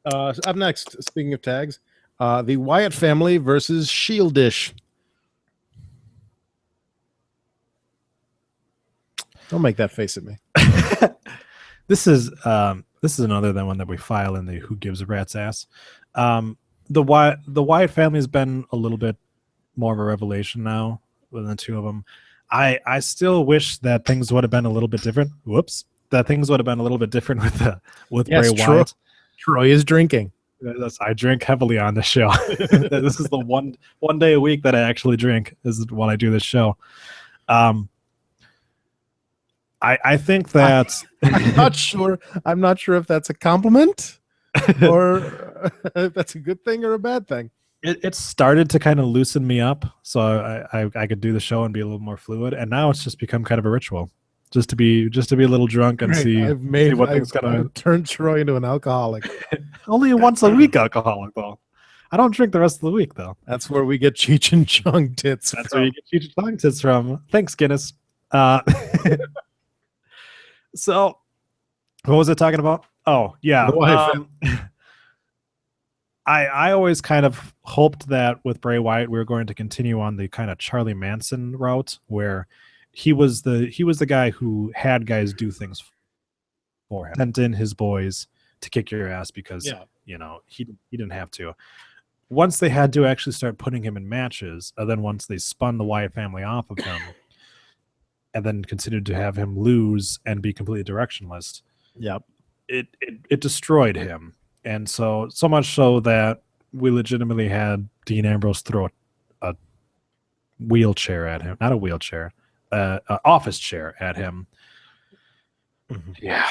Up next, speaking of tags, the Wyatt family versus Shieldish. Don't make that face at me. This is another one that we file in the Who Gives a Rat's Ass. The Wyatt family has been a little bit more of a revelation now with the two of them. I still wish that things would have been a little bit different. That things would have been a little bit different with Bray Wyatt. Troy is drinking. I drink heavily on this show. This is the one day a week that I actually drink. This is when I do this show. I think that I'm not sure if that's a compliment or if that's a good thing or a bad thing. It started to kind of loosen me up, so I could do the show and be a little more fluid. And now it's just become kind of a ritual, just to be a little drunk and see what things gonna turn Troy into an alcoholic. Only once a week alcoholic though. I don't drink the rest of the week though. That's where we get Cheech and Chong tits. That's where you get Cheech and Chong tits from. Thanks, Guinness. So, what was I talking about? Oh, yeah. I always kind of hoped that with Bray Wyatt, we were going to continue on the kind of Charlie Manson route, where he was the guy who had guys do things for him, sent in his boys to kick your ass because he didn't have to. Once they had to actually start putting him in matches, and then once they spun the Wyatt family off of him. And then continued to have him lose and be completely directionless. Yep. It destroyed him. And so much so that we legitimately had Dean Ambrose throw a wheelchair at him. Not a wheelchair. An office chair at him. Mm-hmm. Yeah.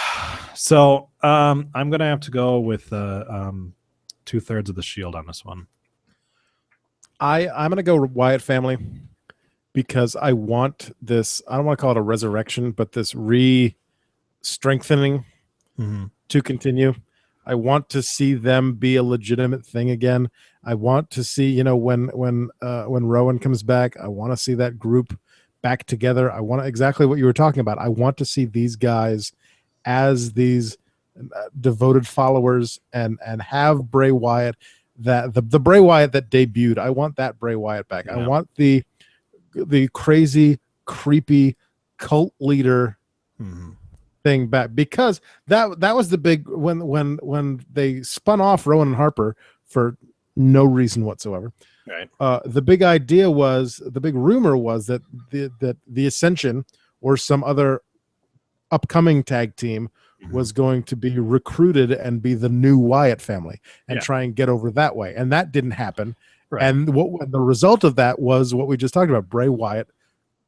So I'm going to have to go with 2/3 of the Shield on this one. I'm going to go Wyatt family. Because I want this, I don't want to call it a resurrection, but this re-strengthening to continue. I want to see them be a legitimate thing again. I want to see, when Rowan comes back, I want to see that group back together. I want exactly what you were talking about. I want to see these guys as these devoted followers and have Bray Wyatt, that the Bray Wyatt that debuted. I want that Bray Wyatt back. Yeah. I want the crazy, creepy cult leader thing back, because that was the big when they spun off Rowan and Harper for no reason whatsoever. Right. The big rumor was that the Ascension or some other upcoming tag team was going to be recruited and be the new Wyatt family and try and get over that way, and that didn't happen. Right. And what the result of that was what we just talked about: Bray Wyatt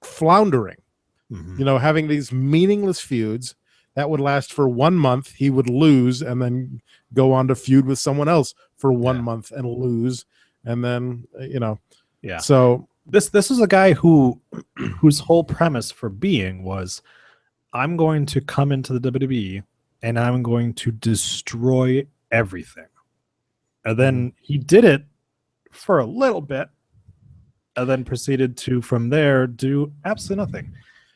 floundering, having these meaningless feuds that would last for 1 month. He would lose and then go on to feud with someone else for 1 month and lose, and then So this is a guy whose whole premise for being was, I'm going to come into the WWE and I'm going to destroy everything, and then he did it for a little bit, and then proceeded to from there do absolutely nothing.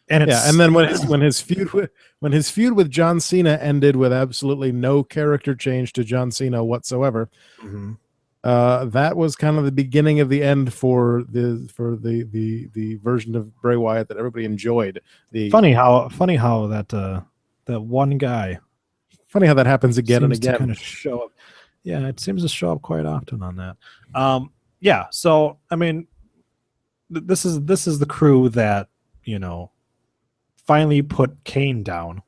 And and then when his feud with John Cena ended with absolutely no character change to John Cena whatsoever, that was kind of the beginning of the end for the version of Bray Wyatt that everybody enjoyed. Funny how that one guy. Funny how that happens again and again. To kind of show up. Yeah, it seems to show up quite often on that. So I mean, this is the crew that finally put Kane down,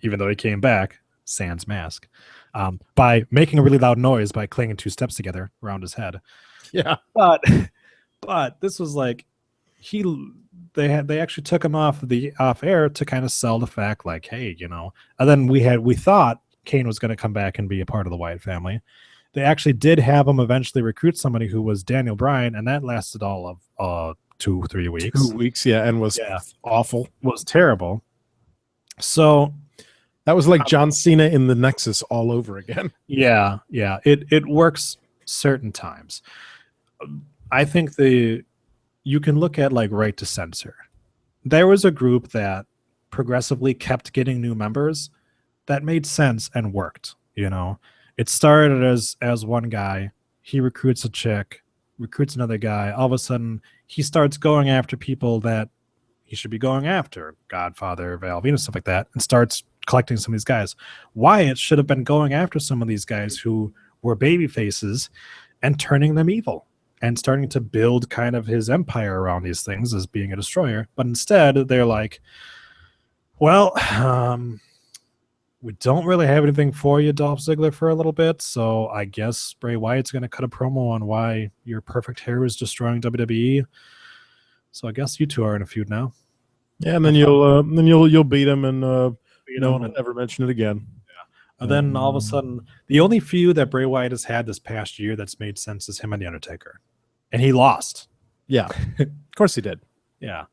even though he came back, sans mask, by making a really loud noise by clanging 2 steps together around his head. Yeah. But this was like they actually took him off air to kind of sell the fact like, hey, you know, and then we thought Kane was going to come back and be a part of the Wyatt family. They actually did have him eventually recruit somebody who was Daniel Bryan, and that lasted all of 2-3 weeks. 2 weeks, yeah, and was awful. Was terrible. So that was like John Cena in the Nexus all over again. Yeah. It works certain times. I think you can look at like Right to Censor. There was a group that progressively kept getting new members that made sense and worked, you know. It started as one guy, he recruits a chick, recruits another guy, all of a sudden he starts going after people that he should be going after, Godfather, Val Venus, stuff like that, and starts collecting some of these guys. Wyatt should have been going after some of these guys who were baby faces and turning them evil and starting to build kind of his empire around these things as being a destroyer. But instead, they're like, well, we don't really have anything for you, Dolph Ziggler, for a little bit, so I guess Bray Wyatt's going to cut a promo on why your perfect hair is destroying WWE. So I guess you two are in a feud now. Yeah, and then you'll beat him and never mention it again. And then all of a sudden, the only feud that Bray Wyatt has had this past year that's made sense is him and The Undertaker. And he lost. Yeah. Of course he did. Yeah.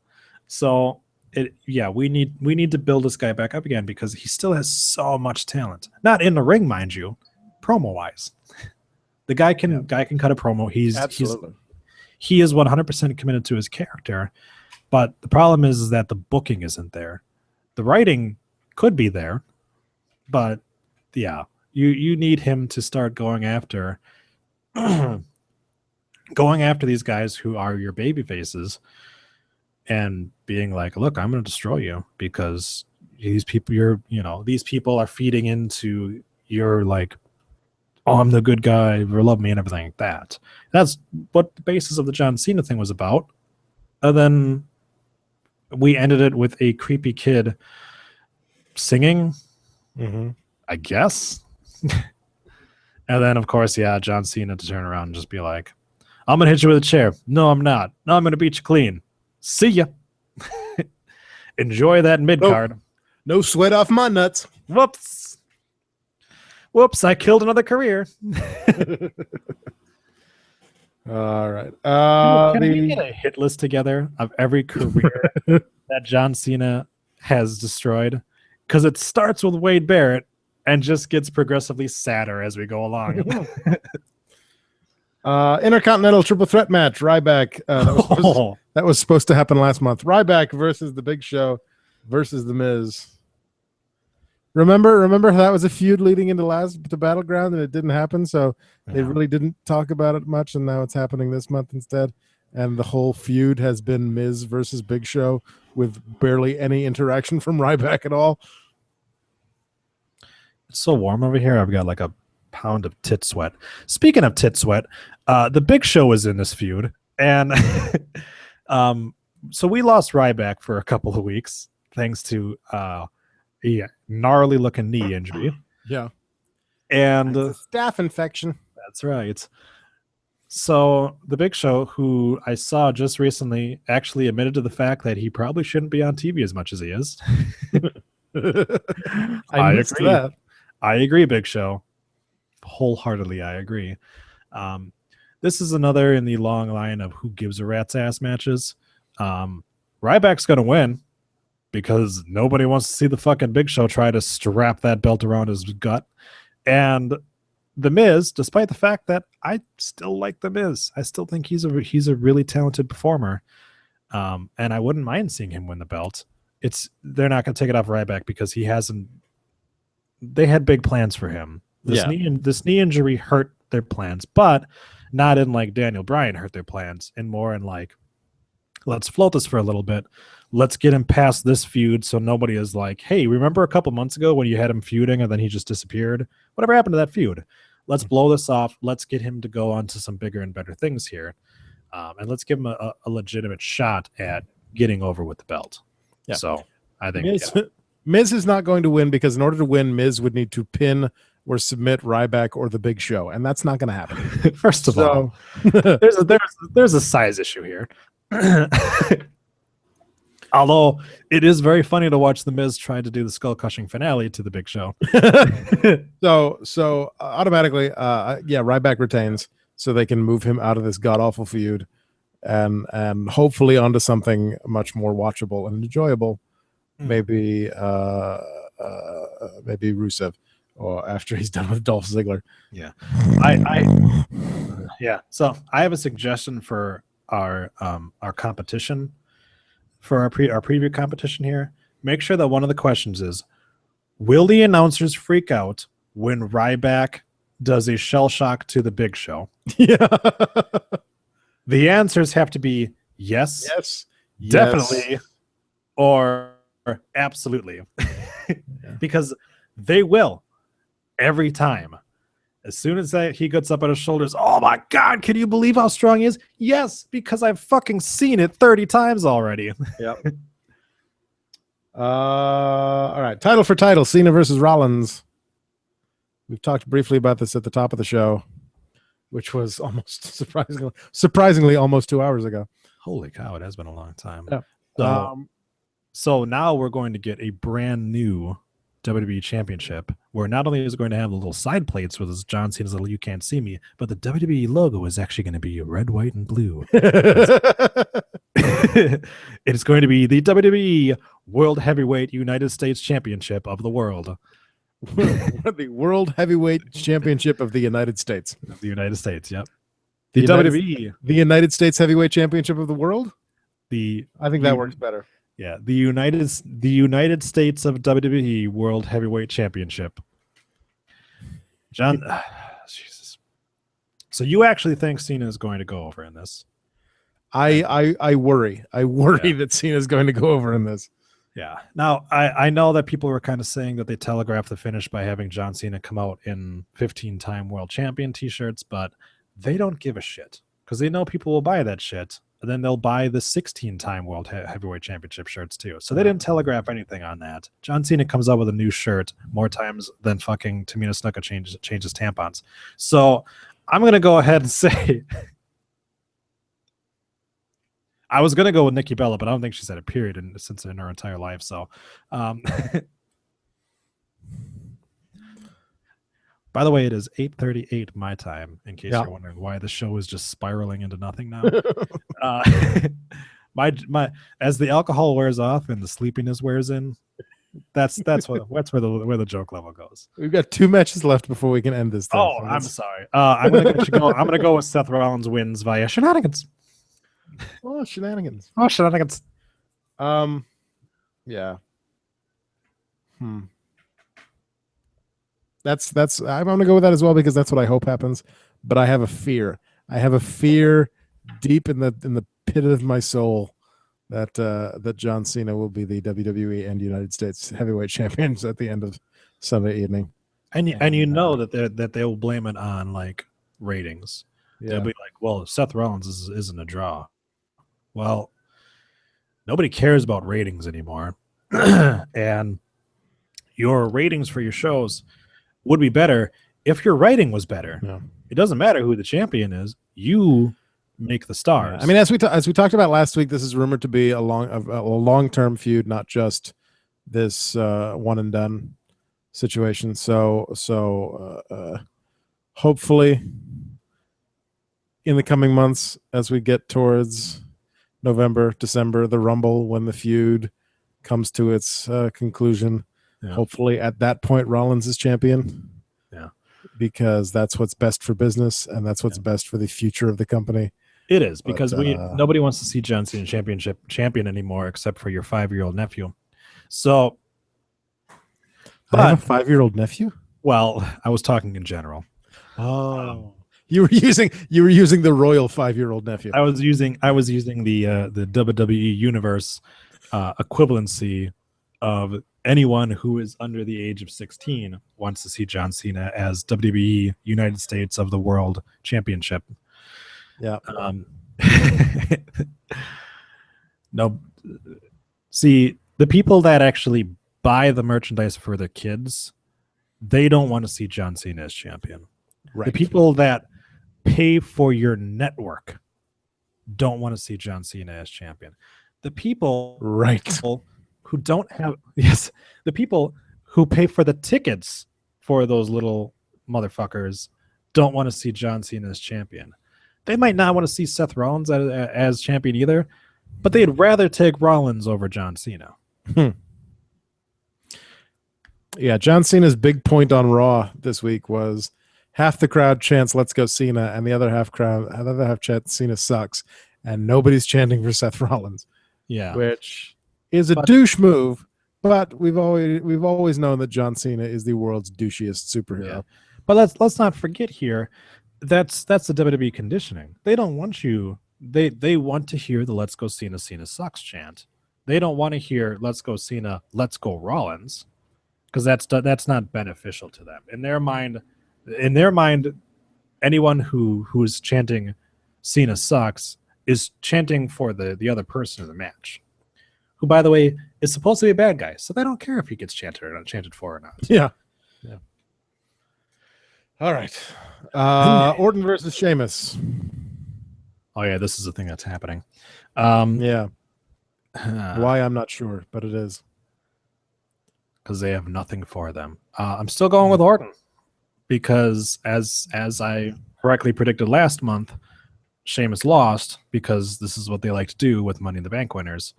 So we need to build this guy back up again because he still has so much talent. Not in the ring, mind you, promo wise. The guy can cut a promo. He is 100% committed to his character. But the problem is that the booking isn't there. The writing could be there, but yeah, you need him to start going after these guys who are your baby faces and being like, look, I'm going to destroy you because these people these people are feeding into your like, oh, I'm the good guy, you love me and everything like that. That's what the basis of the John Cena thing was about. And then we ended it with a creepy kid singing, I guess. And then, of course, John Cena to turn around and just be like, I'm going to hit you with a chair. No, I'm not. No, I'm going to beat you clean. See ya. Enjoy that mid-card. No sweat off my nuts. Whoops, I killed another career. All right. Can we get a hit list together of every career that John Cena has destroyed? Because it starts with Wade Barrett and just gets progressively sadder as we go along. Intercontinental Triple Threat match. Ryback. That was supposed to happen last month. Ryback versus The Big Show versus The Miz. Remember how that was a feud leading into the Battleground and it didn't happen, so they really didn't talk about it much, and now it's happening this month instead. And the whole feud has been Miz versus Big Show with barely any interaction from Ryback at all. It's so warm over here. I've got like a pound of tit sweat. Speaking of tit sweat, the Big Show is in this feud, and so we lost Ryback for a couple of weeks thanks to gnarly looking knee injury. Yeah. And a staph infection. That's right. So the Big Show, who I saw just recently, actually admitted to the fact that he probably shouldn't be on TV as much as he is. I agree. That. I agree, Big Show. Wholeheartedly, I agree. This is another in the long line of who gives a rat's ass matches. Ryback's going to win because nobody wants to see the fucking Big Show try to strap that belt around his gut. And The Miz, despite the fact that I still like The Miz, I still think he's a really talented performer. And I wouldn't mind seeing him win the belt. They're not going to take it off Ryback because he hasn't. They had big plans for him. This knee injury hurt their plans, but not in like Daniel Bryan hurt their plans, and more in like, let's float this for a little bit. Let's get him past this feud so nobody is like, hey, remember a couple months ago when you had him feuding and then he just disappeared? Whatever happened to that feud? Let's blow this off. Let's get him to go on to some bigger and better things here. And let's give him a legitimate shot at getting over with the belt. Yeah. So I think Miz is not going to win because in order to win, Miz would need to pin or submit Ryback or the Big Show, and that's not going to happen. First of all, there's a size issue here. Although it is very funny to watch the Miz try to do the skull crushing finale to the Big Show. so automatically, Ryback retains, so they can move him out of this god awful feud, and hopefully onto something much more watchable and enjoyable. Maybe Rusev, or after he's done with Dolph Ziggler. Yeah, So I have a suggestion for our competition, for our preview competition here. Make sure that one of the questions is, will the announcers freak out when Ryback does a shell shock to the Big Show? Yeah. The answers have to be yes, definitely, yes, or absolutely. Because they will every time. As soon as he gets up on his shoulders, oh my God, can you believe how strong he is? Yes, because I've fucking seen it 30 times already. Yep. All right. Title for title, Cena versus Rollins. We've talked briefly about this at the top of the show, which was almost surprisingly almost 2 hours ago. Holy cow, it has been a long time. Yeah. So now we're going to get a brand new WWE Championship, where not only is it going to have the little side plates with John Cena's little "You Can't See Me," but the WWE logo is actually going to be red, white, and blue. It's going to be the WWE World Heavyweight United States Championship of the world. The World Heavyweight Championship of the United States. Of the United States, yep. The WWE. The United States Heavyweight Championship of the world? I think that works better. Yeah, the United States of WWE World Heavyweight Championship. John, Jesus. So you actually think Cena is going to go over in this? I worry. I worry that Cena is going to go over in this. Yeah. Now, I know that people were kind of saying that they telegraphed the finish by having John Cena come out in 15-time world champion t-shirts, but they don't give a shit because they know people will buy that shit. And then they'll buy the 16-time World Heavyweight Championship shirts too. So they didn't telegraph anything on that. John Cena comes out with a new shirt more times than fucking Tamina Snuka changes tampons. So I'm going to go ahead and say I was going to go with Nikki Bella, but I don't think she's had a period since in her entire life. So by the way, it is 8:38 my time, in case you're wondering why the show is just spiraling into nothing now. My as the alcohol wears off and the sleepiness wears in, that's where the joke level goes. We've got 2 matches left before we can end this thing. Oh, I'm sorry. I'm gonna go with Seth Rollins wins via shenanigans. Oh, shenanigans. Yeah. That's I'm gonna go with that as well because that's what I hope happens. But I have a fear. I have a fear deep in the pit of my soul that John Cena will be the WWE and United States Heavyweight Champions at the end of Sunday evening. And you know that they will blame it on like ratings. Yeah. They'll be like, well, Seth Rollins isn't a draw. Well, nobody cares about ratings anymore. And your ratings for your shows would be better if your writing was better. Yeah. It doesn't matter who the champion is. You make the stars. Yeah. I mean, as we talked about last week, this is rumored to be a long-term feud, not just this one and done situation. So hopefully in the coming months, as we get towards November, December, the Rumble, when the feud comes to its conclusion, hopefully at that point Rollins is champion. Yeah, because that's what's best for business and that's what's best for the future of the company. It is, because nobody wants to see John Cena champion anymore except for your 5-year-old nephew. So, I have a 5-year-old nephew? Well, I was talking in general. Oh. You were using the royal 5-year-old nephew. I was using the WWE universe equivalency of anyone who is under the age of 16 wants to see John Cena as WWE United States of the World Championship. Yeah. No, see, the people that actually buy the merchandise for their kids, they don't want to see John Cena as champion. Right. The people that pay for your network don't want to see John Cena as champion. The people Right. who don't have the people who pay for the tickets for those little motherfuckers don't want to see John Cena as champion. They might not want to see Seth Rollins as champion either, but they'd rather take Rollins over John Cena. Yeah, John Cena's big point on Raw this week was half the crowd chants "Let's go Cena," and the other half chants "Cena sucks," and nobody's chanting for Seth Rollins. Yeah, which is a douche move, but we've always known that John Cena is the world's douchiest superhero. Yeah. But let's not forget here, that's the WWE conditioning. They don't want you. They want to hear the "Let's go Cena, Cena sucks" chant. They don't want to hear "Let's go Cena, let's go Rollins," because that's not beneficial to them. In their mind, anyone who is chanting "Cena sucks" is chanting for the other person in the match, who, by the way, is supposed to be a bad guy, so they don't care if he gets chanted or not, chanted for or not. Yeah. All right. Orton versus Sheamus. Oh yeah, this is a thing that's happening. Yeah. Why, I'm not sure, but it is. Because they have nothing for them. I'm still going with Orton because, as I correctly predicted last month, Sheamus lost because this is what they like to do with Money in the Bank winners.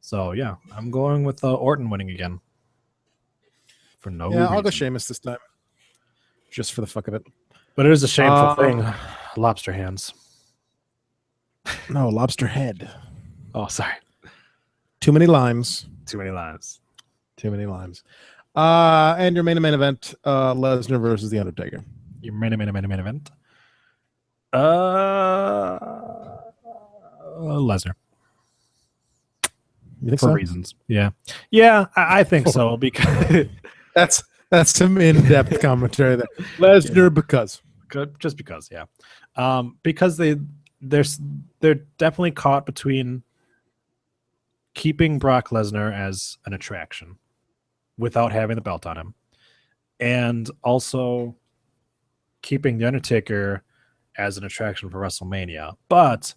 So yeah, I'm going with Orton winning again. For no reason. I'll go Sheamus this time, just for the fuck of it. But it is a shameful thing. Lobster hands. No, lobster head. Oh, sorry. Too many limes. Too many limes. Too many limes. And your main event, Lesnar versus The Undertaker. Your main event. Lesnar. You think for so? reasons. Yeah, I think so because that's some in-depth commentary there. Lesnar because because they're definitely caught between keeping Brock Lesnar as an attraction without having the belt on him, and also keeping The Undertaker as an attraction for WrestleMania. But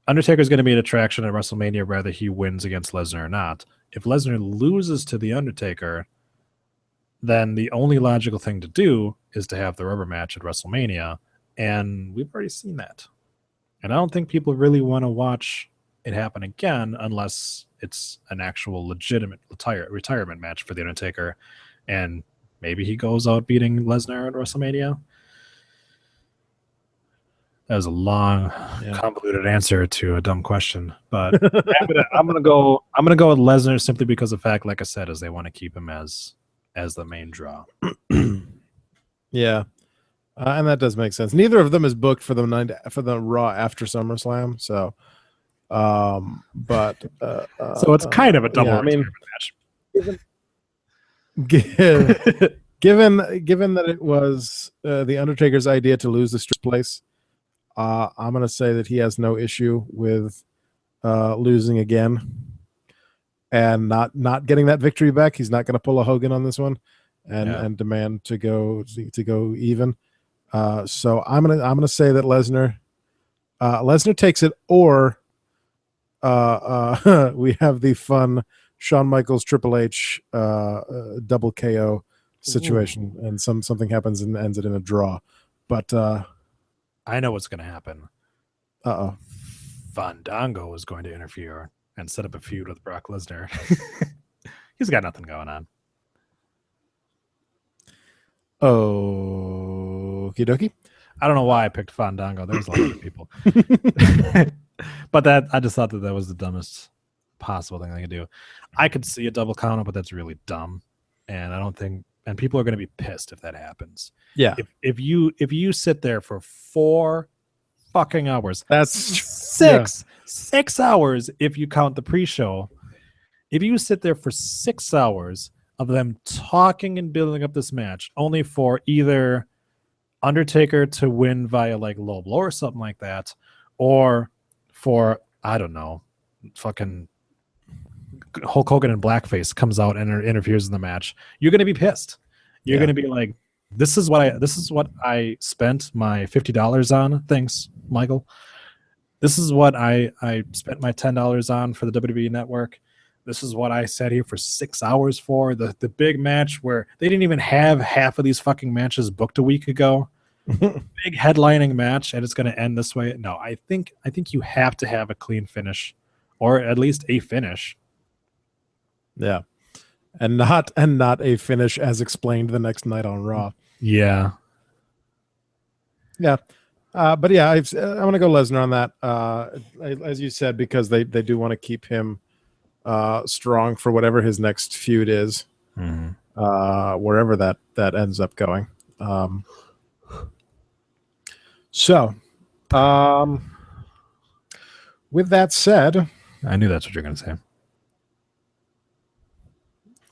Undertaker is going to be an attraction at WrestleMania whether he wins against Lesnar or not. If Lesnar loses to The Undertaker, then the only logical thing to do is to have the rubber match at WrestleMania, and we've already seen that. And I don't think people really want to watch it happen again unless it's an actual legitimate retirement match for The Undertaker, and maybe he goes out beating Lesnar at WrestleMania. That was a long, convoluted answer to a dumb question, but I'm gonna go with Lesnar simply because of the fact, like I said, is they want to keep him as the main draw. Yeah, and that does make sense. Neither of them is booked for the Raw after SummerSlam, so. But so it's kind of a double match. Given that it was the Undertaker's idea to lose this place, I'm going to say that he has no issue with losing again and not getting that victory back. He's not going to pull a Hogan on this one and demand to go even. So I'm gonna say that Lesnar takes it, or we have the fun Shawn Michaels Triple H double KO situation. Ooh. And something happens and ends it in a draw. But I know what's going to happen. Fandango is going to interfere and set up a feud with Brock Lesnar. He's got nothing going on. Okie dokie. I don't know why I picked Fandango. There's a lot of other people. But I just thought that was the dumbest possible thing I could do. I could see a double counter, but that's really dumb. And I don't think, and people are going to be pissed if that happens. Yeah. If you sit there for 4 fucking hours, that's 6 hours if you count the pre-show. If you sit there for 6 hours of them talking and building up this match, only for either Undertaker to win via like low blow or something like that, or for, I don't know, fucking Hulk Hogan in blackface comes out and interferes in the match, you're gonna be pissed. You're gonna be like, this is what I spent my $50 on. Thanks, Michael. This is what I spent my $10 on for the WWE Network. This is what I sat here for 6 hours for. The big match where they didn't even have half of these fucking matches booked a week ago. Big headlining match, and it's going to end this way. No, I think you have to have a clean finish, or at least a finish. Yeah, and not a finish as explained the next night on Raw. Yeah. But yeah, I'm going to go Lesnar on that. As you said, because they do want to keep him strong for whatever his next feud is, wherever that ends up going. So, with that said, I knew that's what you're going to say.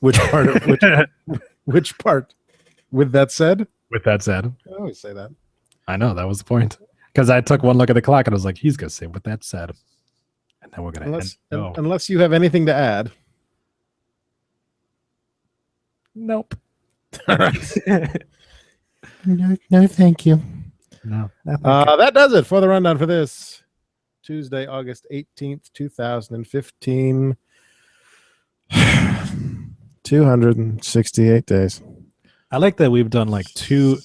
Which part of which part? With that said? With that said. I always say that. I know, that was the point. Because I took one look at the clock and I was like, he's going to say with that said. And then we're going to end. Unless you have anything to add. Nope. No, thank you. No. That does it for the rundown for this Tuesday, August 18th, 2015. 268 days. I like that we've done like three.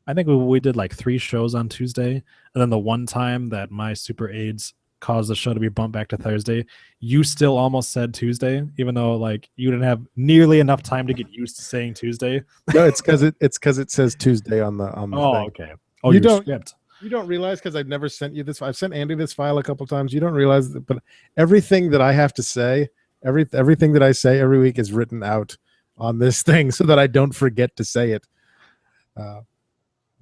I think we did like 3 shows on Tuesday, and then the one time that my super aids caused the show to be bumped back to Thursday, you still almost said Tuesday, even though like you didn't have nearly enough time to get used to saying Tuesday. No, it's because it says Tuesday on the thing. Okay. Oh, you don't script. You don't realize, because I've never sent you this. I've sent Andy this file a couple times. You don't realize that, but everything that I have to say, everything that I say every week is written out on this thing so that I don't forget to say it.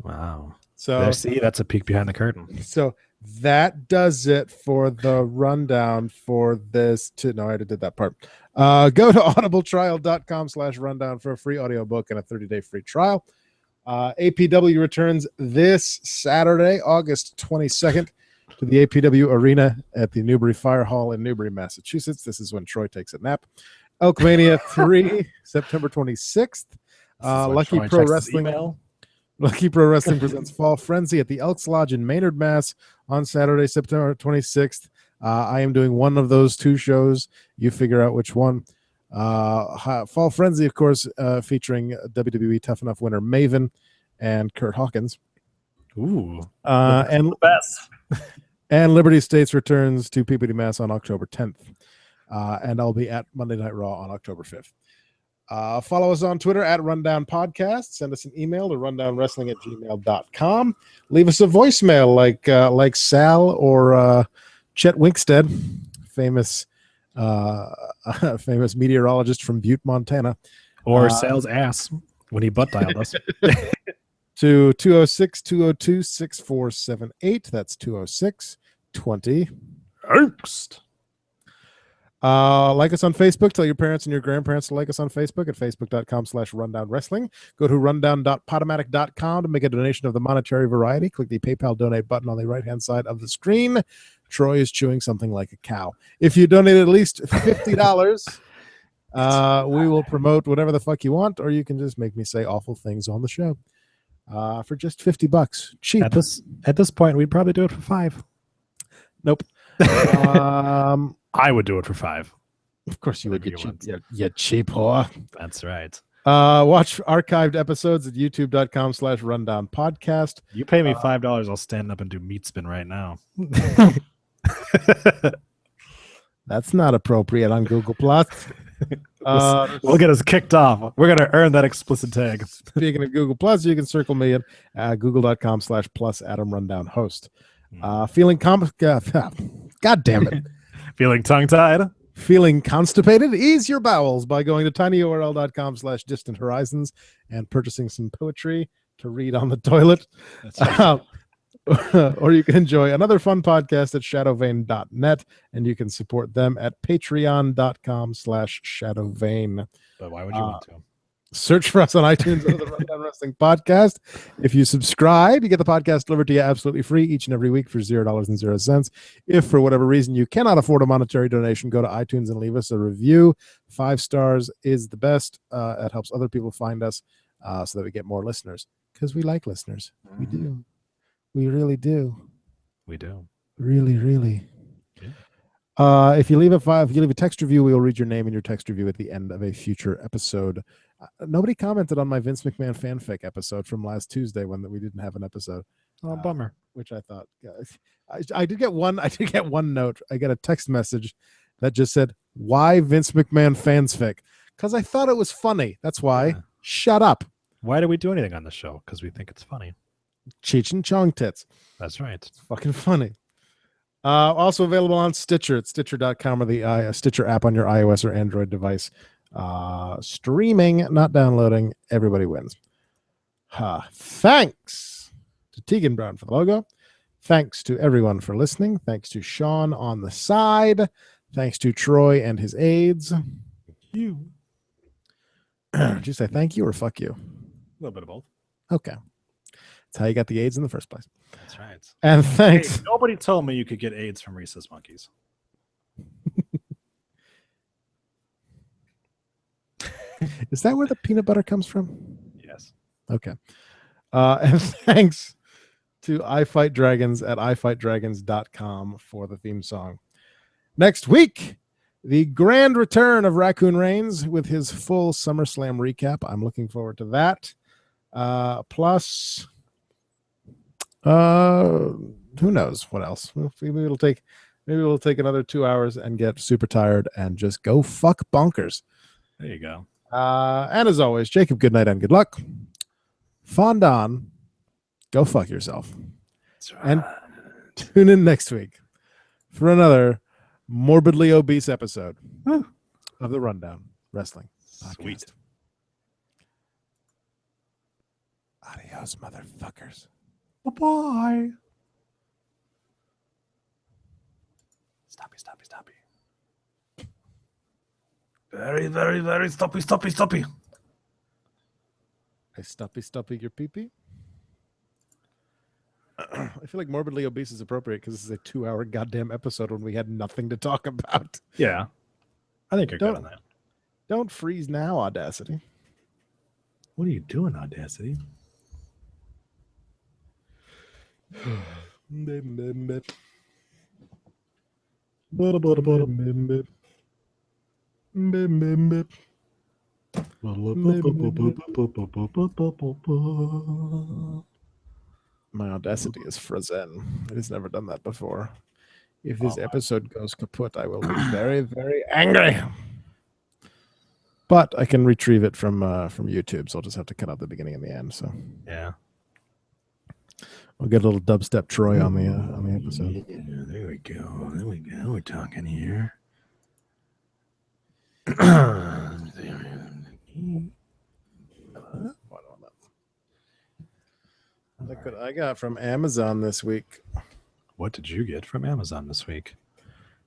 Wow. So see, that's a peek behind the curtain. So that does it for the rundown for this. No, I already did that part. Go to audibletrial.com/rundown for a free audiobook and a 30-day free trial. APW returns this Saturday, August 22nd, to the APW Arena at the Newbury Fire Hall in Newbury, Massachusetts. This is when Troy takes a nap. Elkmania 3, September 26th. Lucky Pro Wrestling presents Fall Frenzy at the Elks Lodge in Maynard, Mass. on Saturday, September 26th. I am doing one of those 2 shows. You figure out which one. Fall Frenzy, of course, featuring WWE Tough Enough winner Maven and Kurt Hawkins. Ooh, and the best. And Liberty States returns to Peabody, Mass. on October 10th. And I'll be at Monday Night Raw on October 5th. Follow us on Twitter at Rundown Podcast. Send us an email to rundownwrestling@gmail.com. Leave us a voicemail like Sal or Chet Winkstead, famous meteorologist from Butte, Montana. Or Sal's ass when he butt dialed us. To 206-202-6478. That's 206-20. Angst. Like us on Facebook. Tell your parents and your grandparents to like us on Facebook at facebook.com/rundownwrestling. Go to rundown.podomatic.com to make a donation of the monetary variety. Click the PayPal donate button on the right-hand side of the screen. Troy is chewing something like a cow. If you donate at least $50, we will promote whatever the fuck you want, or you can just make me say awful things on the show. For just $50. Cheap. At this point, we'd probably do it for $5. Nope. I would do it for $5. Of course you would. You cheap whore. That's right. Watch archived episodes at youtube.com/rundown podcast. You pay me $5, I'll stand up and do meat spin right now. That's not appropriate on Google Plus. We'll get us kicked off. We're gonna earn that explicit tag. Speaking of Google Plus, you can circle me at google.com/plus Adam Rundown host. Feeling God damn it. Feeling tongue-tied? Feeling constipated? Ease your bowels by going to tinyurl.com/distant horizons and purchasing some poetry to read on the toilet. That's right. Or you can enjoy another fun podcast at shadowvane.net, and you can support them at patreon.com/shadowvane. But why would you want to? Search for us on iTunes under the Rundown Wrestling Podcast. If you subscribe, you get the podcast delivered to you absolutely free each and every week for $0.00. If for whatever reason you cannot afford a monetary donation, go to iTunes and leave us a review. 5 stars is the best. It helps other people find us so that we get more listeners, because we like listeners. We do. We really do. We do. Really, really. Yeah. If you leave a text review, we will read your name in your text review at the end of a future episode. Nobody commented on my Vince McMahon fanfic episode from last Tuesday when we didn't have an episode. Oh, bummer. Which I thought, I did get one. I did get one note. I got a text message that just said, "Why Vince McMahon fansfic?" Because I thought it was funny. That's why. Yeah. Shut up. Why do we do anything on the show? Because we think it's funny. Cheech and Chong tits. That's right. It's fucking funny. Also available on Stitcher at Stitcher.com or the Stitcher app on your iOS or Android device. Streaming, not downloading. Everybody wins. Thanks to Tegan Brown for the logo. Thanks to everyone for listening. Thanks to Sean on the side. Thanks to Troy and his aides. You. Did you say thank you or fuck you? A little bit of both. Okay. That's how you got the AIDS in the first place. That's right. And thanks. Hey, nobody told me you could get AIDS from rhesus monkeys. Is that where the peanut butter comes from? Yes. Okay. And thanks to I Fight Dragons at ifightdragons.com for the theme song. Next week, the grand return of Raccoon Reigns with his full SummerSlam recap. I'm looking forward to that. Plus, who knows what else? Maybe we'll take another 2 hours and get super tired and just go fuck bonkers. There you go. And as always, Jacob, good night and good luck. Fondon, go fuck yourself. That's right. And tune in next week for another morbidly obese episode of the Rundown Wrestling Podcast. Sweet. Adios, motherfuckers. Bye-bye. Stoppy. Very, very, very stoppy. I stoppy your pee-pee. I feel like morbidly obese is appropriate because this is a 2-hour goddamn episode when we had nothing to talk about. Yeah. I think you're good on that. Don't freeze now, Audacity. What are you doing, Audacity? My Audacity is frozen. It has never done that before. If this episode goes kaput, I will be very, very angry. But I can retrieve it from YouTube, so I'll just have to cut out the beginning and the end. So Yeah. We'll get a little dubstep Troy on the episode. Yeah, there we go. We're talking here. Look what I got from Amazon this week. What did you get from Amazon this week?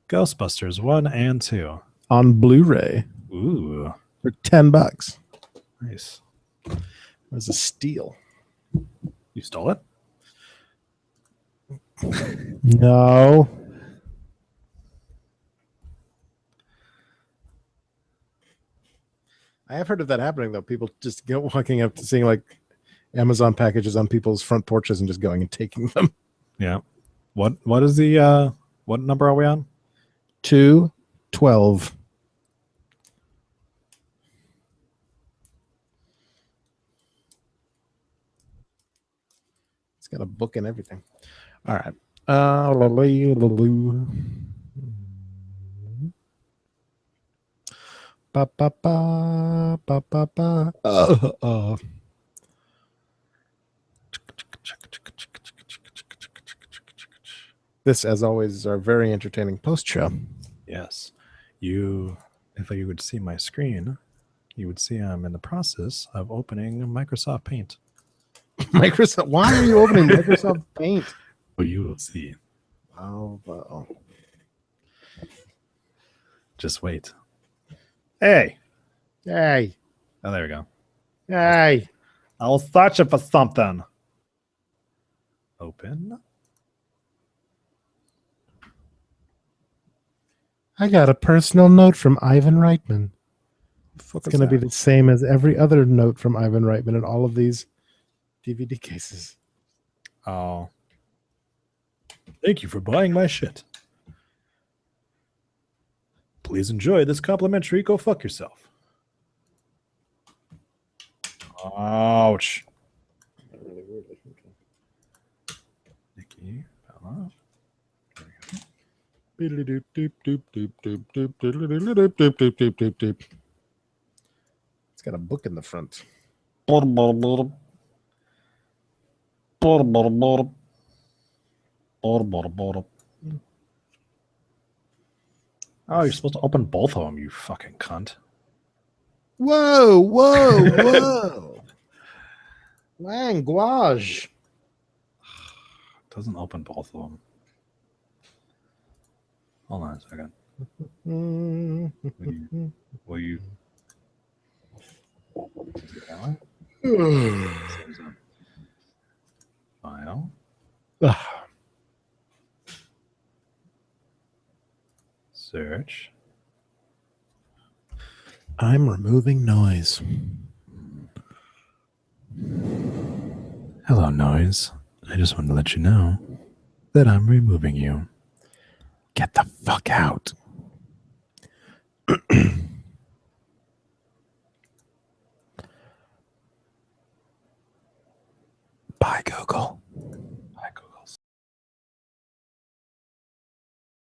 Ghostbusters 1 and 2. On Blu-ray. Ooh. For $10. Nice. It was a steal. You stole it? No. I have heard of that happening, though. People just go walking up to seeing like Amazon packages on people's front porches and just going and taking them. Yeah. What is the what number are we on? 212. It's got a book and everything. All right. Ba, ba, ba, ba, ba, ba. This, as always, is our very entertaining post show. Yes. If you would see my screen, you would see I'm in the process of opening Microsoft Paint. Microsoft? Why are you opening Microsoft Paint? Well, you will see. Oh, well. Just wait. Hey. Hey. Oh, there we go. Hey, I was searching for something. Open. I got a personal note from Ivan Reitman. Fuck It's going to be the same as every other note from Ivan Reitman in all of these DVD cases. Oh. Thank you for buying my shit. Please enjoy this complimentary Go Fuck Yourself. Ouch. Nikki. Bella. It's got a book in the front. Oh, you're supposed to open both of them, you fucking cunt. Whoa, whoa, whoa. Language. Doesn't open both of them. Hold on a second. Will you that one? File. Search. I'm removing noise. Hello, noise. I just wanted to let you know that I'm removing you. Get the fuck out.